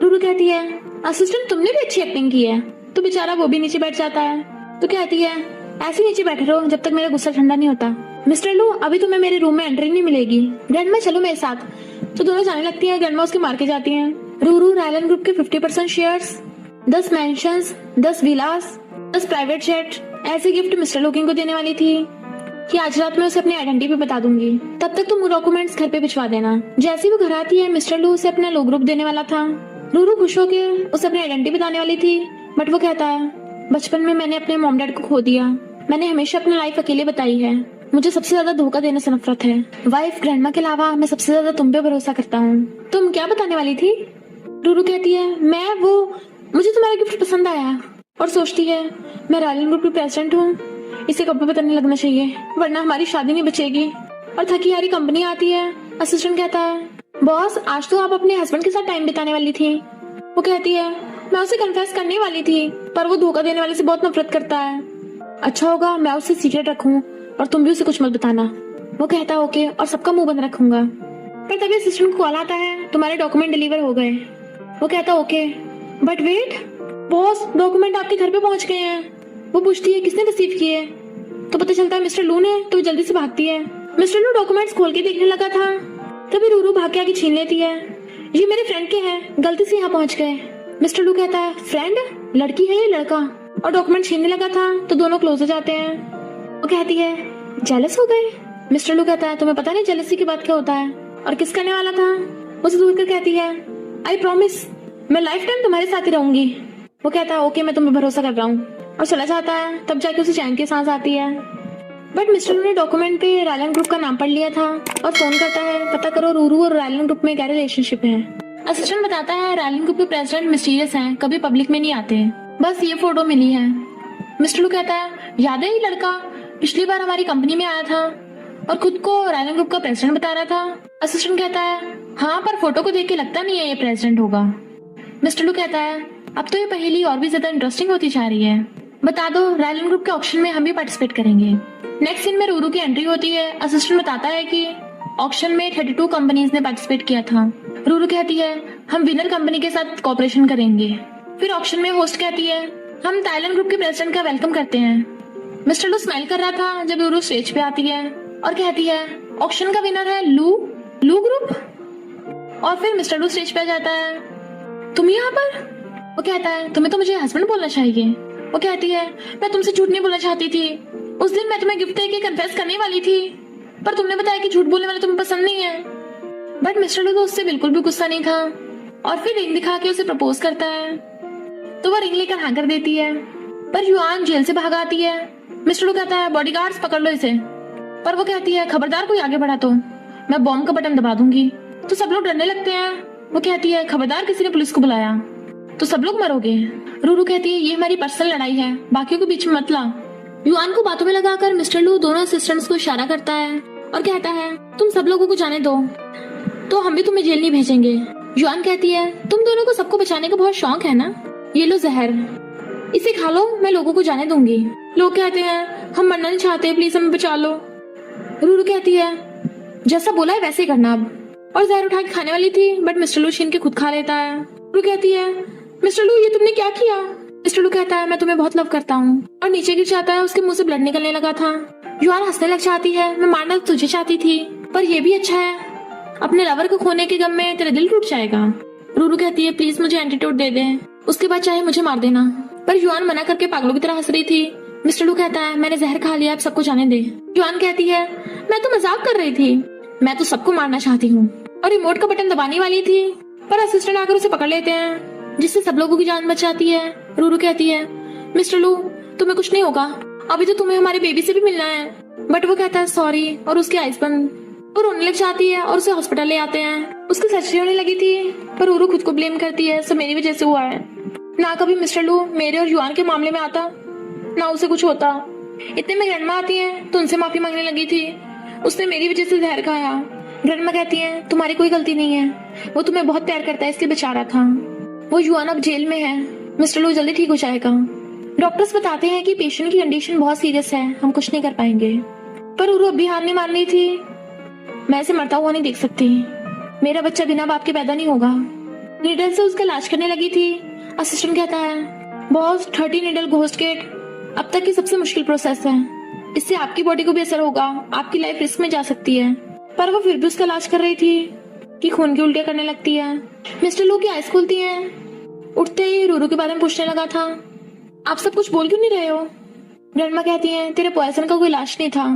रूरू कहती है असिस्टेंट तुमने भी अच्छी एक्टिंग की है। तो बेचारा वो भी नीचे बैठ जाता है। तो कहती है ऐसे नीचे बैठे रहो जब तक मेरा गुस्सा ठंडा नहीं होता। मिस्टर लू अभी तुम्हें मेरे रूम में एंट्री नहीं मिलेगी, ग्रैंडमा चलो मेरे साथ। तो दोनों जाने लगती हैं। ग्रैंडमा उसके मार के जाती हैं। रूरू रायलन ग्रुप के 50% शेयर्स, 10 मैंशंस, 10 विलास, 10 प्राइवेट जेट ऐसे गिफ्ट मिस्टर लू को देने वाली थी कि आज रात में उसे अपनी आइडेंटिटी बता दूंगी, तब तक तुम डॉक्यूमेंट्स घर पे भिजवा देना। जैसे वो घर आती है मिस्टर लू उसे अपना लो ग्रुप देने वाला था। रूरू खुश होके उसे अपनी आइडेंटिटी बताने वाली थी, बट वो कहता है बचपन में मैंने अपने मॉम डैड को खो दिया, मैंने हमेशा अपनी लाइफ अकेले बताई है, मुझे सबसे ज्यादा धोखा देने से नफरत है। वाइफ ग्रैंडमा के अलावा मैं सबसे ज्यादा तुम पे भरोसा करता हूँ। तुम क्या बताने वाली थी? रूरू कहती है मुझे तुम्हारा गिफ्ट पसंद आया, और सोचती है मैं रायलन ग्रुप की प्रेसिडेंट हूँ, इसे कब पता नहीं लगना चाहिए वरना हमारी शादी नहीं बचेगी। और थकी हारी कंपनी आती है। असिस्टेंट कहता है बॉस आज तो आप अपने हस्बैंड के साथ टाइम बिताने वाली थी। वो कहती है मैं उसे कन्फेस करने वाली थी पर वो धोखा देने वाले से बहुत नफरत करता है, अच्छा होगा मैं उसे सीक्रेट रखूं और तुम भी उसे कुछ मत बताना। वो कहता है ओके और सबका मुंह बंद रखूंगा। पर तभी असिस्टेंट को कॉल आता है तुम्हारे डॉक्यूमेंट डिलीवर हो गए। वो कहता है okay but wait boss document आपके घर पे पहुंच गए हैं। वो पूछती है किसने रिसीव किए? तो पता चलता है मिस्टर लू ने। तो जल्दी से भागती है। मिस्टर लू डॉक्यूमेंट्स खोल के देखने लगा था, तभी रूरू भाग के आके छीन लेती है। ये मेरे फ्रेंड के हैं, गलती से यहाँ पहुंच गए। मिस्टर लू कहता है फ्रेंड? लड़की है या लड़का? और डॉक्यूमेंट छीनने लगा था तो दोनों क्लोज हो जाते हैं। वो वो कहती है जेलस हो गए। मिस्टर लू कहता है तुम्हें पता नहीं जेलसी की बात क्या होता है और किस करने वाला था। उसे दूर कर कहती है आई प्रॉमिस मैं लाइफ टाइम तुम्हारे साथ ही रहूंगी। वो कहता है ओके मैं तुम्हें भरोसा कर रहा हूँ और चला जाता है। तब जाके उसे चैन की सांस आती है। बट मिस्टर लू ने डॉक्यूमेंट पे रायलन ग्रुप का नाम पढ़ लिया था और फोन करता है पता करो रूरू और रायलन ग्रुप में क्या रिलेशनशिप है। असिस्टेंट बताता है रायलन ग्रुप के प्रेसिडेंट मिस्टीरियस हैं, कभी पब्लिक में नहीं आते, बस ये फोटो मिली है। मिस्टर लू कहता है याद है ये लड़का पिछली बार हमारी कंपनी में आया था और खुद को रायलन ग्रुप का प्रेसिडेंट बता रहा था। असिस्टेंट कहता है हाँ पर फोटो को देख के लगता नहीं है ये प्रेसिडेंट होगा। मिस्टर लू कहता है अब तो ये पहेली और भी ज्यादा इंटरेस्टिंग होती जा रही है, बता दो रायलन ग्रुप के ऑक्शन में हम भी पार्टिसिपेट करेंगे। नेक्स्ट सीन में रूरू की एंट्री होती है। असिस्टेंट बताता है कि ऑक्शन में 32 कंपनीज ने पार्टिसिपेट किया था। रूरू कहती है हम विनर कंपनी के साथ कॉपरेशन करेंगे। फिर ऑक्शन में होस्ट कहती है हम थाईलैंड ग्रुप के प्रेसिडेंट का वेलकम करते हैं। मिस्टर लू स्माइल कर रहा था जब रूरू स्टेज पे आती है और कहती है ऑक्शन का विनर है लू ग्रुप। और फिर मिस्टर लू स्टेज पे आ जाता है तुम यहाँ पर। वो कहता है तुम्हें तो मुझे हस्बैंड बोलना चाहिए। वो कहती है मैं तुमसे झूठ नहीं बोलना चाहती थी, उस दिन मैं तुम्हें गिफ्ट देके कन्फेस करने वाली थी पर तुमने बताया कि झूठ बोलने वाले तुम्हें पसंद नहीं है। बट मिस्टर लू तो उससे बिल्कुल भी गुस्सा नहीं था और फिर रिंग दिखा के उसे प्रपोज करता है तो वो रिंग लेकर हाँ कर देती है। पर युआन जेल से भाग आती है। मिस्टर लू कहता है बॉडीगार्ड्स पकड़ लो इसे, पर वो कहती है खबरदार कोई आगे बढ़ा तो मैं बॉम्ब का बटन दबा दूंगी। तो सब लोग डरने लगते हैं। वो कहती है खबरदार किसी ने पुलिस को बुलाया तो सब लोग मरोगे। रूरू कहती है ये हमारी पर्सनल लड़ाई है, बाकियों के बीच में मत ला। युआन को बातों में लगाकर मिस्टर लू दोनों असिस्टेंट्स को इशारा करता है और कहता है तुम सब लोगों को जाने दो तो हम भी तुम्हें जेल नहीं भेजेंगे। युआन कहती है तुम दोनों को सबको बचाने का बहुत शौक है ना, ये लो जहर, इसे खा लो, मैं लोगों को जाने दूंगी। लोग कहते हैं हम मरना नहीं चाहते, प्लीज हमें बचा लो। रूरू कहती है जैसा बोला है वैसे ही करना अब, और जहर उठा के खाने वाली थी बट मिस्टर लू छीन के खुद खा लेता है। रूरू कहती है मिस्टर लू ये तुमने क्या किया। मिस्टर लू कहता है मैं तुम्हें बहुत लव करता हूँ और नीचे गिर जाता है। उसके मुंह से ब्लड निकलने लगा था। युआन हंसने लग जाती है मैं मारना तो तुझे चाहती थी पर ये भी अच्छा है, अपने लवर को खोने के गम में तेरा दिल टूट जाएगा। रूरू कहती है प्लीज मुझे एंटीडोट दे दे, उसके बाद चाहे मुझे मार देना। पर युआन मना करके पागलों की तरह हंस रही थी। मिस्टर लू कहता है मैंने जहर खा लिया, अब सबको जाने दे। युआन कहती है मैं तो मजाक कर रही थी, मैं तो सबको मारना चाहती हूँ, और रिमोट का बटन दबाने वाली थी पर असिस्टेंट आकर उसे पकड़ लेते हैं जिससे सब लोगों की जान बच जाती है। रूरू कहती है मिस्टर लू तुम्हें कुछ नहीं होगा, अभी तो तुम्हें हमारे बेबी से भी मिलना है। बट वो कहता है सॉरी और उसकी आइस बंद, वो रोने लग जाती है और उसे हॉस्पिटल ले आते हैं। उसकी सर्जरी होने लगी थी पर रूरू खुद को ब्लेम करती है सब मेरी वजह से हुआ है। ना कभी मिस्टर लू मेरे और युआन के मामले में आता ना उसे कुछ होता। इतने में ग्रैंडमा आती है तो उनसे माफी मांगने लगी थी, उसने मेरी वजह से जहर खाया। ग्रैंडमा कहती है तुम्हारी कोई गलती नहीं है, वो तुम्हें बहुत प्यार करता है इसलिए बचा रहा था। वो युआन अब जेल में है, मिस्टर लू जल्दी ठीक हो जाएगा। डॉक्टर्स बताते हैं कि पेशेंट की कंडीशन बहुत सीरियस है, हम कुछ नहीं कर पाएंगे। पर रूरू अब भी हार नहीं मान रही थी। मैं इसे मरता हुआ नहीं देख सकती, मेरा बच्चा बिना बाप के पैदा नहीं होगा। नीडल से उसका इलाज करने लगी थी। असिस्टेंट कहता है बॉस 30 नीडल घोस्ट-गेट अब तक की सबसे मुश्किल प्रोसेस है, इससे आपकी बॉडी को भी असर होगा, आपकी लाइफ रिस्क में जा सकती है। पर वो फिर भी उसका इलाज कर रही थी कि खून की उल्टियां करने लगती है। मिस्टर लू की आइज खुलती है। उठते ही रूरू के बारे में पूछने लगा था आप सब कुछ बोल क्यों नहीं रहे हो। ग्रैंडमा कहती है तेरे पॉइजन का कोई इलाज नहीं था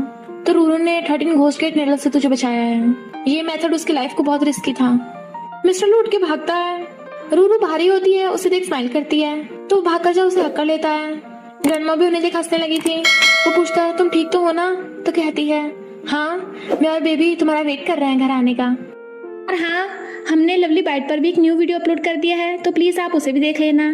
तो रूरू ने 13 घोस्ट-गेट नीडल से तुझे बचाया है। ये मेथड उसकी लाइफ को बहुत रिस्की था। मिस्टर लू उठ के भागता है। रूरू भारी होती है, उसे देख स्माइल करती है तो वो भागकर जा उसे हक कर लेता है। ग्रैंडमा भी उन्हें देख हंसने लगी थी। वो पूछता है तुम ठीक तो हो ना, तो कहती है हाँ मैं और बेबी तुम्हारा वेट कर रहे हैं घर आने का। और हाँ हमने लवली बाइट पर भी एक न्यू वीडियो अपलोड कर दिया है तो प्लीज आप उसे भी देख लेना।